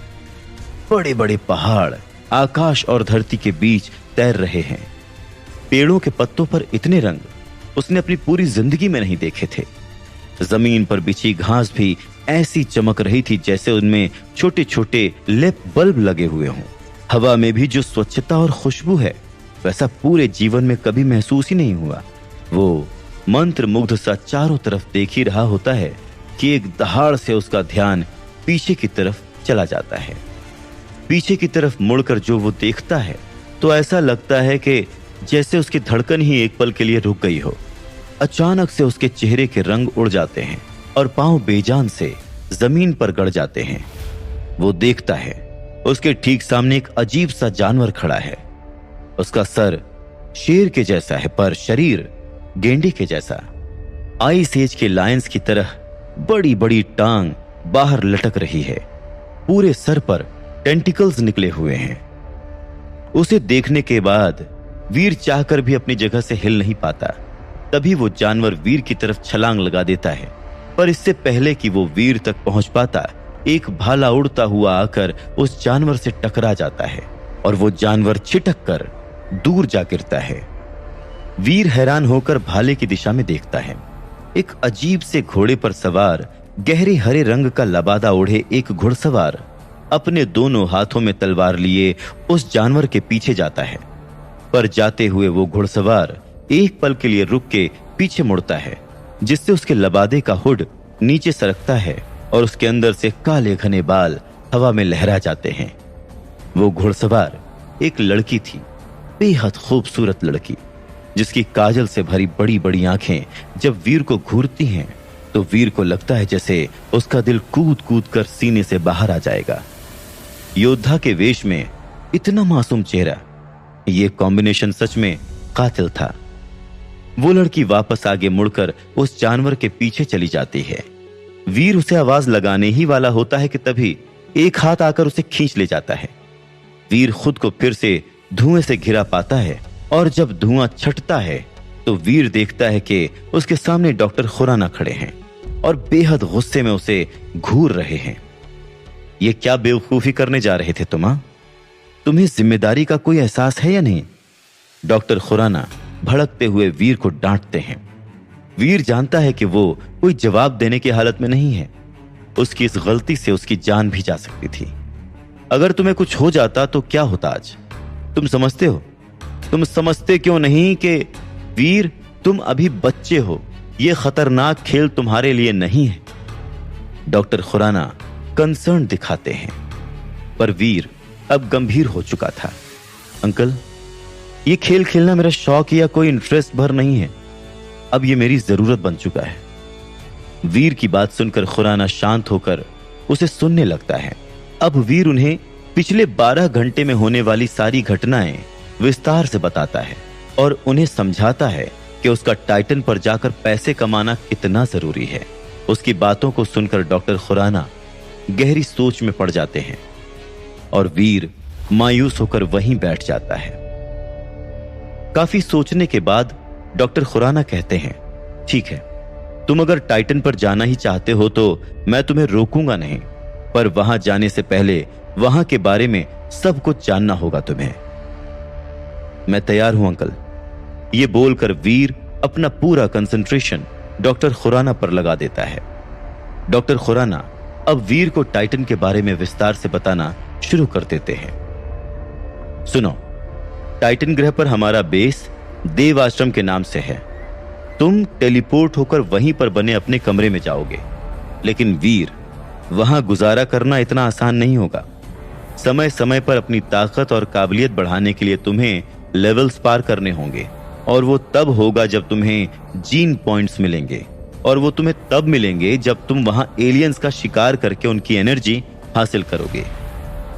बड़े बड़े पहाड़ आकाश और धरती के बीच तैर रहे हैं। पेड़ों के पत्तों पर इतने रंग उसने अपनी पूरी जिंदगी में नहीं देखे थे। जमीन पर बिछी घास भी ऐसी चमक रही थी जैसे उनमें छोटे छोटे लेप बल्ब लगे हुए हों। हवा में भी जो स्वच्छता और खुशबू है वैसा पूरे जीवन में कभी महसूस ही नहीं हुआ। वो मंत्र मुग्ध सा चारों तरफ देख ही रहा होता है कि एक दहाड़ से उसका ध्यान पीछे की तरफ चला जाता है। पीछे की तरफ मुड़कर जो वो देखता है तो ऐसा लगता है कि जैसे उसकी धड़कन ही एक पल के लिए रुक गई हो। अचानक से उसके चेहरे के रंग उड़ जाते हैं और पांव बेजान से जमीन पर गड़ जाते हैं। वो देखता है उसके ठीक सामने एक अजीब सा जानवर खड़ा है। उसका सर शेर के जैसा है पर शरीर गेंडे के जैसा। आइस एज के लायंस की तरह बड़ी बड़ी टांग बाहर लटक रही है। पूरे सर पर टेंटिकल्स निकले हुए हैं। उसे देखने के बाद वीर चाहकर भी अपनी जगह से हिल नहीं पाता। तभी वो जानवर वीर की तरफ छलांग लगा देता है, पर इससे पहले कि वो वीर तक पहुंच पाता एक भाला उड़ता हुआ आकर उस जानवर से टकरा जाता है और वो जानवर छिटक कर दूर जा गिरता है। वीर हैरान होकर भाले की दिशा में देखता है। एक अजीब से घोड़े पर सवार गहरे हरे रंग का लबादा ओढ़े एक घुड़सवार अपने दोनों हाथों में तलवार लिए उस जानवर के पीछे जाता है। पर जाते हुए वो घुड़सवार एक पल के लिए रुक के पीछे मुड़ता है, जिससे उसके लबादे का हुड नीचे सरकता है और उसके अंदर से काले घने बाल हवा में लहरा जाते हैं। वो घुड़सवार एक लड़की थी, बेहद खूबसूरत लड़की, जिसकी काजल से भरी बड़ी बड़ी आंखें जब वीर को घूरती हैं तो वीर को लगता है जैसे उसका दिल कूद कूद कर सीने से बाहर आ जाएगा। योद्धा के वेश में इतना मासूम चेहरा, ये कॉम्बिनेशन सच में कातिल था। वो लड़की वापस आगे मुड़कर उस जानवर के पीछे चली जाती है। वीर उसे आवाज लगाने ही वाला होता है कि तभी एक हाथ आकर उसे खींच ले जाता है। वीर खुद को फिर से धुएं से घिरा पाता है और जब धुआं छटता है तो वीर देखता है कि उसके सामने डॉक्टर खुराना खड़े हैं और बेहद गुस्से में उसे घूर रहे हैं। ये क्या बेवकूफी करने जा रहे थे तुम्हें जिम्मेदारी का कोई एहसास है या नहीं? डॉक्टर खुराना भड़कते हुए वीर को डांटते हैं। वीर जानता है कि वो कोई जवाब देने की हालत में नहीं है। उसकी इस गलती से उसकी जान भी जा सकती थी। अगर तुम्हें कुछ हो जाता तो क्या होता आज? तुम समझते हो? तुम समझते क्यों नहीं कि वीर तुम अभी बच्चे हो, यह खतरनाक खेल तुम्हारे लिए नहीं है। डॉक्टर खुराना कंसर्न दिखाते हैं, पर वीर अब गंभीर हो चुका था। अंकल, ये खेल खेलना मेरा शौक या कोई इंटरेस्ट भर नहीं है, अब ये मेरी जरूरत बन चुका है। वीर की बात सुनकर खुराना शांत होकर उसे सुनने लगता है। अब वीर उन्हें पिछले 12 घंटे में होने वाली सारी घटनाएं विस्तार से बताता है और उन्हें समझाता है कि उसका टाइटन पर जाकर पैसे कमाना कितना जरूरी है। उसकी बातों को सुनकर डॉक्टर खुराना गहरी सोच में पड़ जाते हैं और वीर मायूस होकर वहीं बैठ जाता है। काफी सोचने के बाद डॉक्टर खुराना कहते हैं, ठीक है, तुम अगर टाइटन पर जाना ही चाहते हो तो मैं तुम्हें रोकूंगा नहीं, पर वहां जाने से पहले वहां के बारे में सब कुछ जानना होगा तुम्हें। मैं तैयार हूं अंकल। यह बोलकर वीर अपना पूरा कंसंट्रेशन डॉक्टर खुराना पर लगा देता है। डॉक्टर खुराना अब वीर को टाइटन के बारे में विस्तार से बताना शुरू कर देते हैं। सुनो, टाइटन ग्रह पर हमारा बेस देव आश्रम के नाम से है। तुम टेलीपोर्ट होकर वहीं पर बने अपने कमरे में जाओगे, लेकिन वीर, वहां गुजारा करना इतना आसान नहीं होगा। समय समय पर अपनी ताकत और काबिलियत बढ़ाने के लिए तुम्हें लेवल्स पार करने होंगे, और वो तब होगा जब तुम्हें जीन पॉइंट्स मिलेंगे, और वो तुम्हें तब मिलेंगे जब तुम वहां एलियंस का शिकार करके उनकी एनर्जी हासिल करोगे।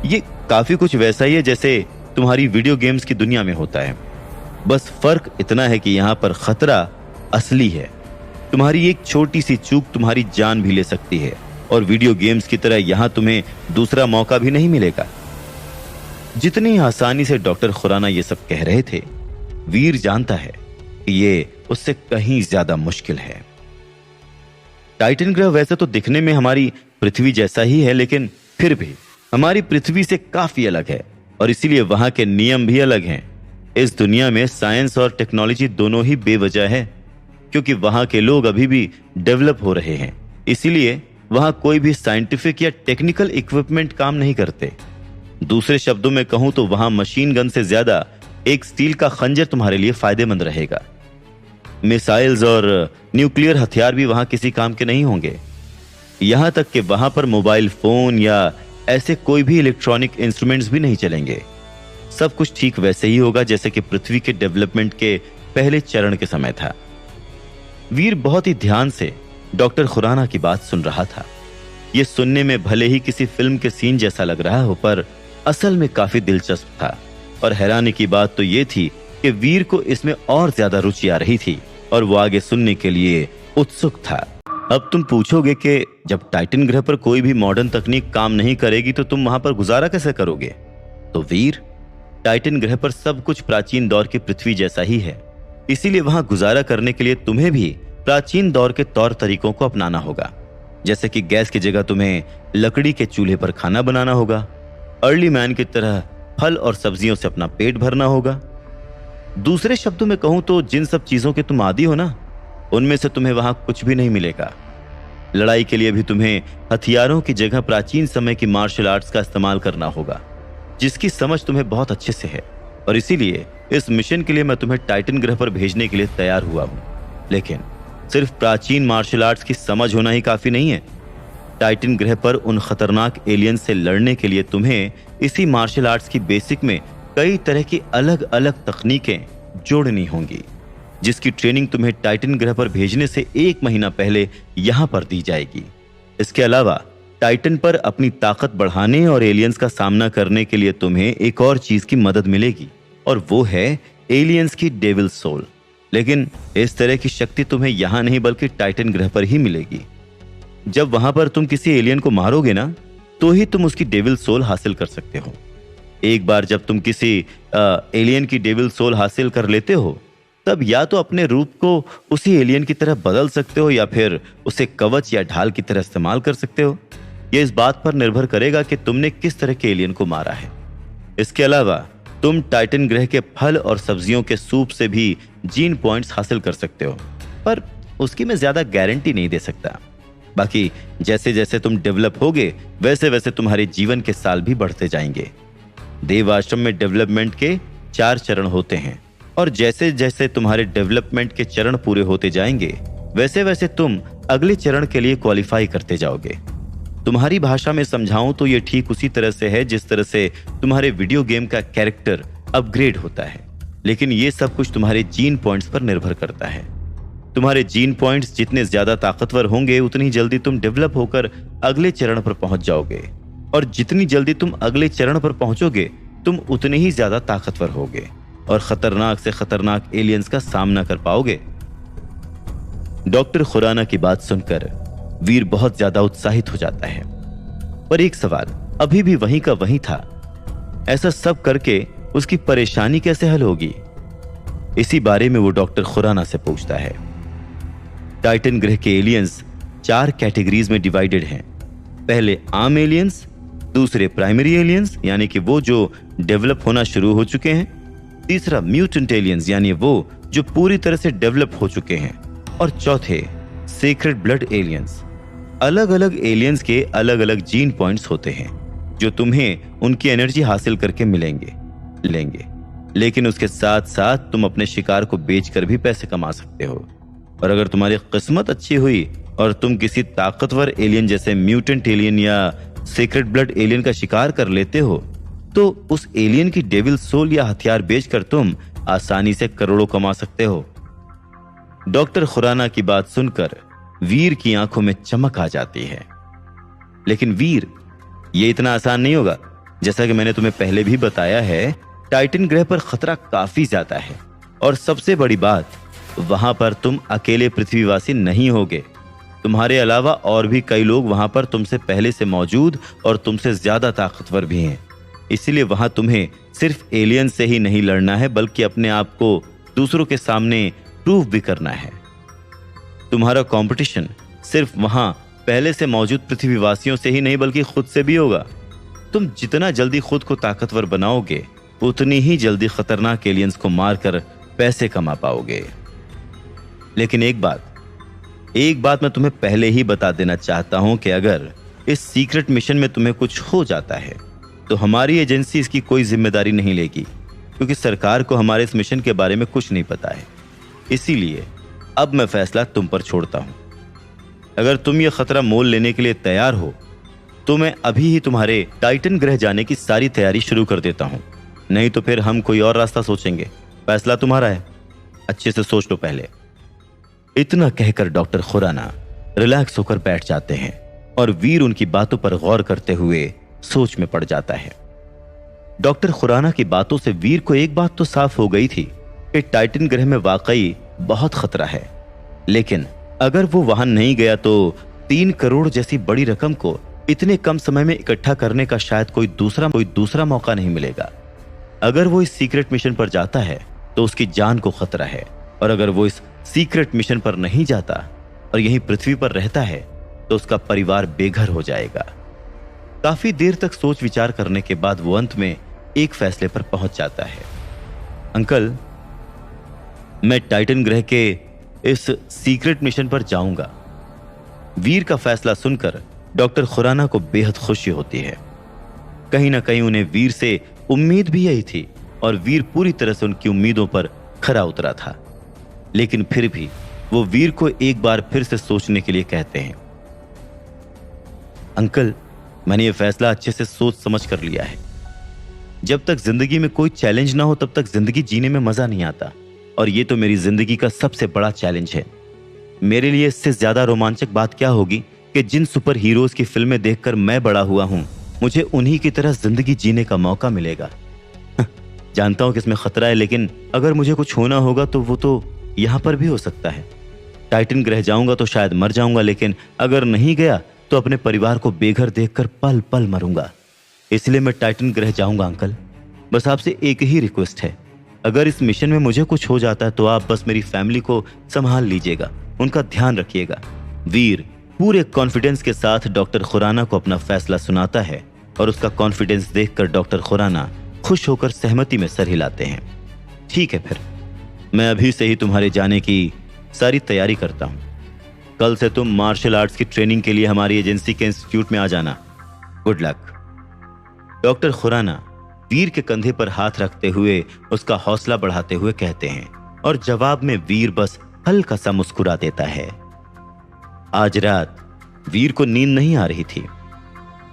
ये काफी कुछ वैसा ही है जैसे तुम्हारी वीडियो गेम्स की दुनिया में होता है, बस फर्क इतना है कि यहां पर खतरा असली है। तुम्हारी एक छोटी सी चूक तुम्हारी जान भी ले सकती है, और वीडियो गेम्स की तरह यहां तुम्हें दूसरा मौका भी नहीं मिलेगा। जितनी आसानी से डॉक्टर खुराना ये सब कह रहे थे, वीर जानता है कि ये उससे कहीं ज्यादा मुश्किल है। टाइटन ग्रह वैसे तो दिखने में हमारी पृथ्वी जैसा ही है, लेकिन फिर भी हमारी पृथ्वी से काफी अलग है, और इसीलिए वहां के नियम भी अलग हैं। इस दुनिया में साइंस और टेक्नोलॉजी दोनों ही बेवजह है, क्योंकि वहां के लोग अभी भी डेवलप हो रहे हैं। इसीलिए वहां कोई भी साइंटिफिक या टेक्निकल इक्विपमेंट काम नहीं करते। दूसरे शब्दों में कहूं तो वहां मशीन गन से ज्यादा एक स्टील का खंजर तुम्हारे लिए फायदेमंद रहेगा। मिसाइल्स और न्यूक्लियर हथियार भी वहां किसी काम के नहीं होंगे। यहां तक कि वहां पर मोबाइल फोन या ऐसे कोई भी इलेक्ट्रॉनिक इंस्ट्रूमेंट्स भी नहीं चलेंगे। सब कुछ ठीक वैसे ही होगा जैसे कि पृथ्वी के डेवलपमेंट के पहले चरण के समय था। वीर बहुत ही ध्यान से डॉक्टर खुराना की बात सुन रहा था। यह सुनने में भले ही किसी फिल्म के सीन जैसा लग रहा हो, पर असल में काफी दिलचस्प था। और हैरानी की बात तो यह थी कि वीर को इसमें और ज्यादा रुचि आ रही थी, और वो आगे सुनने के लिए उत्सुक था। अब तुम पूछोगे कि जब टाइटन ग्रह पर कोई भी मॉडर्न तकनीक काम नहीं करेगी तो तुम वहां पर गुजारा कैसे करोगे? तो वीर, टाइटन ग्रह पर सब कुछ प्राचीन दौर की पृथ्वी जैसा ही है, इसीलिए वहां गुजारा करने के लिए तुम्हें भी प्राचीन दौर के तौर तरीकों को अपनाना होगा। जैसे कि गैस की जगह तुम्हें लकड़ी के चूल्हे पर खाना बनाना होगा, अर्ली मैन की तरह फल और सब्जियों से अपना पेट भरना होगा। दूसरे शब्दों में कहूं तो जिन सब चीजों के तुम आदी हो ना, उनमें से तुम्हें वहां कुछ भी नहीं मिलेगा। लड़ाई के लिए भी तुम्हें हथियारों की जगह प्राचीन समय की मार्शल आर्ट्स का इस्तेमाल करना होगा, जिसकी समझ तुम्हें बहुत अच्छे से है। और इसीलिए इस मिशन के लिए मैं तुम्हें टाइटन ग्रह पर भेजने के लिए तैयार हुआ हूं। लेकिन सिर्फ प्राचीन मार्शल आर्ट्स की समझ होना ही काफी नहीं है। टाइटन ग्रह पर उन खतरनाक एलियंस से लड़ने के लिए तुम्हें इसी मार्शल आर्ट्स की बेसिक में कई तरह की अलग अलग तकनीकें जोड़नी होंगी, जिसकी ट्रेनिंग तुम्हें टाइटन ग्रह पर भेजने से 1 महीना पहले यहां पर दी जाएगी। इसके अलावा टाइटन पर अपनी ताकत बढ़ाने और एलियंस का सामना करने के लिए तुम्हें एक और चीज की मदद मिलेगी, और वो है एलियंस की डेविल सोल। लेकिन इस तरह की शक्ति तुम्हें यहां नहीं बल्कि टाइटन ग्रह पर ही मिलेगी। जब वहां पर तुम किसी एलियन को मारोगे ना, तो ही तुम उसकी डेविल सोल हासिल कर सकते हो। एक बार जब तुम किसी एलियन की डेविल सोल हासिल कर लेते हो, तब या तो अपने रूप को उसी एलियन की तरह बदल सकते हो, या फिर उसे कवच या ढाल की तरह इस्तेमाल कर सकते हो। यह इस बात पर निर्भर करेगा कि तुमने किस तरह के एलियन को मारा है। इसके अलावा तुम टाइटन ग्रह के फल और सब्जियों के सूप से भी जीन पॉइंट्स हासिल कर सकते हो, पर उसकी मैं ज्यादा गारंटी नहीं दे सकता। बाकी जैसे जैसे तुम डेवलप होगे, वैसे वैसे तुम्हारे जीवन के साल भी बढ़ते जाएंगे। देव आश्रम में डेवलपमेंट के 4 चरण होते हैं, और जैसे जैसे तुम्हारे डेवलपमेंट के चरण पूरे होते जाएंगे, वैसे वैसे तुम अगले चरण के लिए क्वालिफाई करते जाओगे। तुम्हारी भाषा में समझाऊं तो ये ठीक उसी तरह से है जिस तरह से तुम्हारे वीडियो गेम का कैरेक्टर अपग्रेड होता है, लेकिन ये सब कुछ तुम्हारे जीन पॉइंट्स पर निर्भर करता है। तुम्हारे जीन पॉइंट्स जितने ज्यादा ताकतवर होंगे, उतनी जल्दी तुम डेवलप होकर अगले चरण पर पहुंच जाओगे, और जितनी जल्दी तुम अगले चरण पर पहुंचोगे, तुम उतने ही ज्यादा ताकतवर होगे और खतरनाक से खतरनाक एलियंस का सामना कर पाओगे। डॉक्टर खुराना की बात सुनकर वीर बहुत ज्यादा उत्साहित हो जाता है, पर एक सवाल अभी भी वहीं का वहीं था। ऐसा सब करके उसकी परेशानी कैसे हल होगी? इसी बारे में वो डॉक्टर खुराना से पूछता है। टाइटन ग्रह के एलियंस 4 कैटेगरीज में डिवाइडेड हैं। पहले आम एलियंस, दूसरे प्राइमरी एलियंस यानी कि वो जो डेवलप होना शुरू हो चुके हैं, तीसरा म्यूटेंट एलियंस यानी वो जो पूरी तरह से डेवलप हो चुके हैं, और चौथे सीक्रेट ब्लड एलियंस। अलग अलग एलियंस के अलग अलग जीन पॉइंट्स होते हैं जो तुम्हें उनकी एनर्जी हासिल करके लेंगे, लेकिन उसके साथ साथ तुम अपने शिकार को बेचकर भी पैसे कमा सकते हो। और अगर तुम्हारी किस्मत अच्छी हुई और तुम किसी ताकतवर एलियन जैसे म्यूटेंट एलियन या सीक्रेट ब्लड एलियन का शिकार कर लेते हो, तो उस एलियन की डेविल सोल या हथियार बेचकर तुम आसानी से करोड़ों कमा सकते हो। डॉक्टर खुराना की बात सुनकर वीर की आंखों में चमक आ जाती है। लेकिन वीर, ये इतना आसान नहीं होगा। जैसा कि मैंने तुम्हें पहले भी बताया है, टाइटन ग्रह पर खतरा काफी ज्यादा है, और सबसे बड़ी बात, वहां पर तुम अकेले पृथ्वीवासी नहीं होगे। तुम्हारे अलावा और भी कई लोग वहां पर तुमसे पहले से मौजूद और तुमसे ज्यादा ताकतवर भी हैं। इसलिए वहां तुम्हें सिर्फ एलियन से ही नहीं लड़ना है, बल्कि अपने आप को दूसरों के सामने प्रूव भी करना है। तुम्हारा कंपटीशन सिर्फ वहां पहले से मौजूद पृथ्वीवासियों से ही नहीं बल्कि खुद से भी होगा। तुम जितना जल्दी खुद को ताकतवर बनाओगे, उतनी ही जल्दी खतरनाक एलियंस को मारकर पैसे कमा पाओगे। लेकिन एक बात मैं तुम्हें पहले ही बता देना चाहता हूं कि अगर इस सीक्रेट मिशन में तुम्हें कुछ हो जाता है तो हमारी एजेंसी इसकी कोई जिम्मेदारी नहीं लेगी, क्योंकि सरकार को हमारे इस मिशन के बारे में कुछ नहीं पता है। इसीलिए अब मैं फैसला तुम पर छोड़ता हूं। अगर तुम यह खतरा मोल लेने के लिए तैयार हो तो मैं अभी ही तुम्हारे टाइटन ग्रह जाने की सारी तैयारी शुरू कर देता हूं, नहीं तो फिर हम कोई और रास्ता सोचेंगे। फैसला तुम्हारा है, अच्छे से सोच लो पहले। इतना कहकर डॉक्टर खुराना रिलैक्स होकर बैठ जाते हैं और वीर उनकी बातों पर गौर करते हुए सोच में पड़ जाता है। डॉक्टर खुराना की बातों से वीर को एक बात तो साफ हो गई थी कि टाइटन ग्रह में वाकई बहुत खतरा है, लेकिन अगर वो वहां नहीं गया तो 3 करोड़ जैसी बड़ी रकम को इतने कम समय में इकट्ठा करने का शायद कोई दूसरा मौका नहीं मिलेगा। अगर वो इस सीक्रेट मिशन पर जाता है तो उसकी जान को खतरा है, और अगर वो इस सीक्रेट मिशन पर नहीं जाता और यहीं पृथ्वी पर रहता है तो उसका परिवार बेघर हो जाएगा। काफी देर तक सोच विचार करने के बाद वो अंत में एक फैसले पर पहुंच जाता है। अंकल, मैं टाइटन ग्रह के इस सीक्रेट मिशन पर जाऊंगा। वीर का फैसला सुनकर डॉक्टर खुराना को बेहद खुशी होती है। कहीं ना कहीं उन्हें वीर से उम्मीद भी यही थी, और वीर पूरी तरह से उनकी उम्मीदों पर खरा उतरा था। लेकिन फिर भी वो वीर को एक बार फिर से सोचने के लिए कहते हैं। अंकल, मैंने ये फैसला अच्छे से सोच समझ कर लिया है। जब तक जिंदगी में कोई चैलेंज ना हो तब तक जिंदगी जीने में मजा नहीं आता, और ये तो मेरी जिंदगी का सबसे बड़ा चैलेंज है। मेरे लिए इससे ज्यादा रोमांचक बात क्या होगी कि जिन सुपर हीरोज की फिल्में देखकर मैं बड़ा हुआ हूं, मुझे उन्हीं की तरह जिंदगी जीने का मौका मिलेगा। जानता हूं कि इसमें खतरा है, लेकिन अगर मुझे कुछ होना होगा तो वो तो यहां पर भी हो सकता है। टाइटन ग्रह जाऊंगा तो शायद मर जाऊंगा, लेकिन अगर नहीं गया तो अपने परिवार को बेघर देखकर पल पल मरूंगा। इसलिए मैं टाइटन ग्रह जाऊंगा अंकल। बस आपसे एक ही रिक्वेस्ट है, अगर इस मिशन में मुझे कुछ हो जाता है तो आप बस मेरी फैमिली को संभाल लीजिएगा, उनका ध्यान रखिएगा। वीर पूरे कॉन्फिडेंस के साथ डॉक्टर खुराना को अपना फैसला सुनाता है, और उसका कॉन्फिडेंस देखकर डॉक्टर खुराना खुश होकर सहमति में सर हिलाते हैं। ठीक है, फिर मैं अभी से ही तुम्हारे जाने की सारी तैयारी करता हूं। कल से तुम मार्शल आर्ट्स की ट्रेनिंग के लिए हमारी एजेंसी के इंस्टीट्यूट में आ जाना। Good luck. डॉक्टर खुराना वीर के कंधे पर हाथ रखते हुए उसका हौसला बढ़ाते हुए कहते हैं, और जवाब में वीर बस हल्का सा मुस्कुरा देता है। आज रात वीर को नींद नहीं आ रही थी।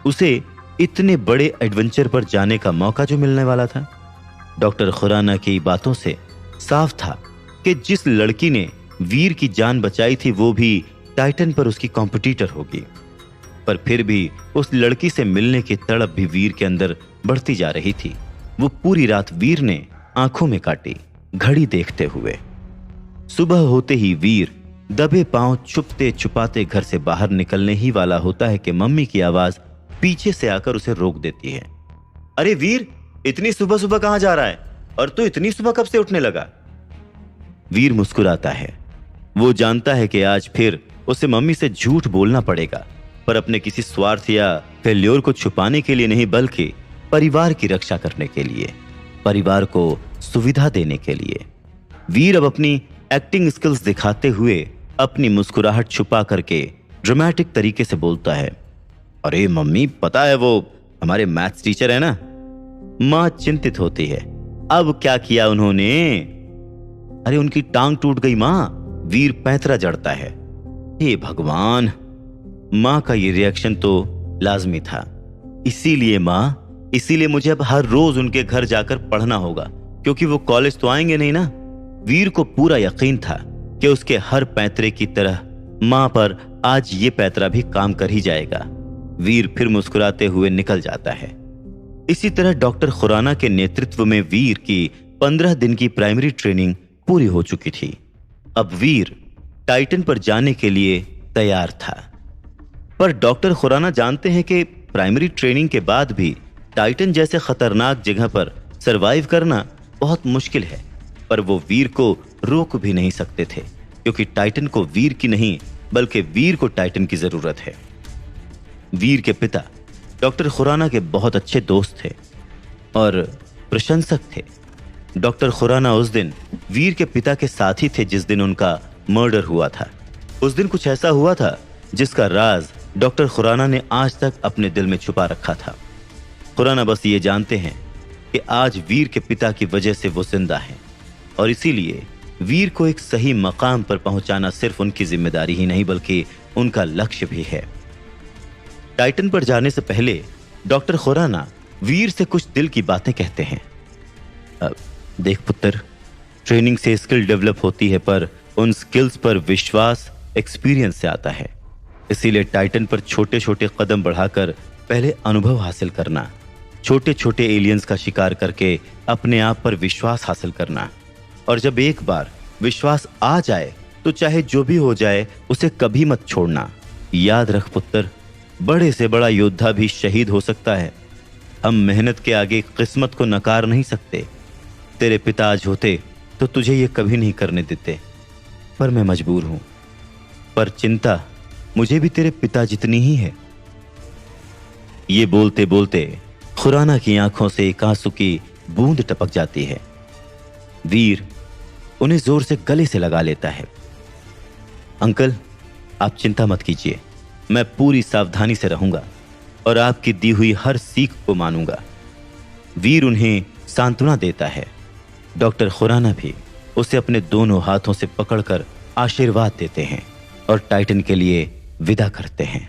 उसे इतने बड़े एडवेंचर पर जाने का मौका जो मिलने वाला था। डॉक्टर खुराना की बातों से साफ था कि जिस लड़की ने वीर की जान बचाई थी वो भी टाइटन पर उसकी कॉम्पिटिटर होगी। पर फिर भी उस लड़की से मिलने की तड़प भी वीर के अंदर बढ़ती जा रही थी। वो पूरी रात वीर ने आंखों में काटी, घड़ी देखते हुए। सुबह होते ही वीर दबे पांव छुपते छुपाते घर से बाहर निकलने ही वाला होता है कि मम्मी की आवाज पीछे से आकर उसे रोक देती है। अरे वीर, इतनी सुबह सुबह कहां जा रहा है? और तू इतनी सुबह कब से उठने लगा? वीर मुस्कुराता है। वो जानता है कि आज फिर उसे मम्मी से झूठ बोलना पड़ेगा, पर अपने किसी स्वार्थ या फेल्योर को छुपाने के लिए नहीं, बल्कि परिवार की रक्षा करने के लिए, परिवार को सुविधा देने के लिए। वीर अब अपनी एक्टिंग स्किल्स दिखाते हुए अपनी मुस्कुराहट छुपा करके ड्रामेटिक तरीके से बोलता है, अरे मम्मी, पता है वो हमारे मैथ्स टीचर है ना? मां चिंतित होती है। अब क्या किया उन्होंने? अरे उनकी टांग टूट गई मां। वीर पैंतरा जड़ता है। हे भगवान, मां का ये रिएक्शन तो लाजमी था। इसीलिए मुझे अब हर रोज उनके घर जाकर पढ़ना होगा, क्योंकि वो कॉलेज तो आएंगे नहीं ना। वीर को पूरा यकीन था कि उसके हर पैंतरे की तरह मां पर आज ये पैंतरा भी काम कर ही जाएगा। वीर फिर मुस्कुराते हुए निकल जाता है। इसी तरह डॉक्टर खुराना के नेतृत्व में वीर की 15 दिन की प्राइमरी ट्रेनिंग पूरी हो चुकी थी। अब वीर टाइटन पर जाने के लिए तैयार था, पर डॉक्टर खुराना जानते हैं कि प्राइमरी ट्रेनिंग के बाद भी टाइटन जैसे खतरनाक जगह पर सरवाइव करना बहुत मुश्किल है। पर वो वीर को रोक भी नहीं सकते थे, क्योंकि टाइटन को वीर की नहीं, बल्कि वीर को टाइटन की जरूरत है। वीर के पिता डॉक्टर खुराना के बहुत अच्छे दोस्त थे और प्रशंसक थे। डॉक्टर खुराना उस दिन वीर के पिता के साथ ही थे जिस दिन उनका मर्डर हुआ था। उस दिन कुछ ऐसा हुआ था जिसका राज डॉक्टर खुराना ने आज तक अपने दिल में छुपा रखा था। खुराना बस ये जानते हैं कि आज वीर के पिता की वजह से वो जिंदा हैं, और इसीलिए वीर को एक सही मकाम पर पहुंचाना सिर्फ उनकी जिम्मेदारी ही नहीं, बल्कि उनका लक्ष्य भी है। टाइटन पर जाने से पहले डॉक्टर खुराना वीर से कुछ दिल की बातें कहते हैं। देख पुत्र, ट्रेनिंग से स्किल डेवलप होती है, पर उन स्किल्स पर विश्वास एक्सपीरियंस से आता है। इसीलिए टाइटन पर छोटे छोटे कदम बढ़ाकर पहले अनुभव हासिल करना, छोटे छोटे एलियंस का शिकार करके अपने आप पर विश्वास हासिल करना, और जब एक बार विश्वास आ जाए तो चाहे जो भी हो जाए उसे कभी मत छोड़ना। याद रख पुत्र, बड़े से बड़ा योद्धा भी शहीद हो सकता है। हम मेहनत के आगे किस्मत को नकार नहीं सकते। तेरे पिता आज होते तो तुझे ये कभी नहीं करने देते, पर मैं मजबूर हूं। पर चिंता मुझे भी तेरे पिता जितनी ही है। ये बोलते बोलते खुराना की आंखों से एक आंसू की बूंद टपक जाती है। वीर उन्हें जोर से गले से लगा लेता है। अंकल, आप चिंता मत कीजिए, मैं पूरी सावधानी से रहूंगा और आपकी दी हुई हर सीख को मानूंगा। वीर उन्हें सांत्वना देता है। डॉक्टर खुराना भी उसे अपने दोनों हाथों से पकड़कर आशीर्वाद देते हैं और टाइटन के लिए विदा करते हैं।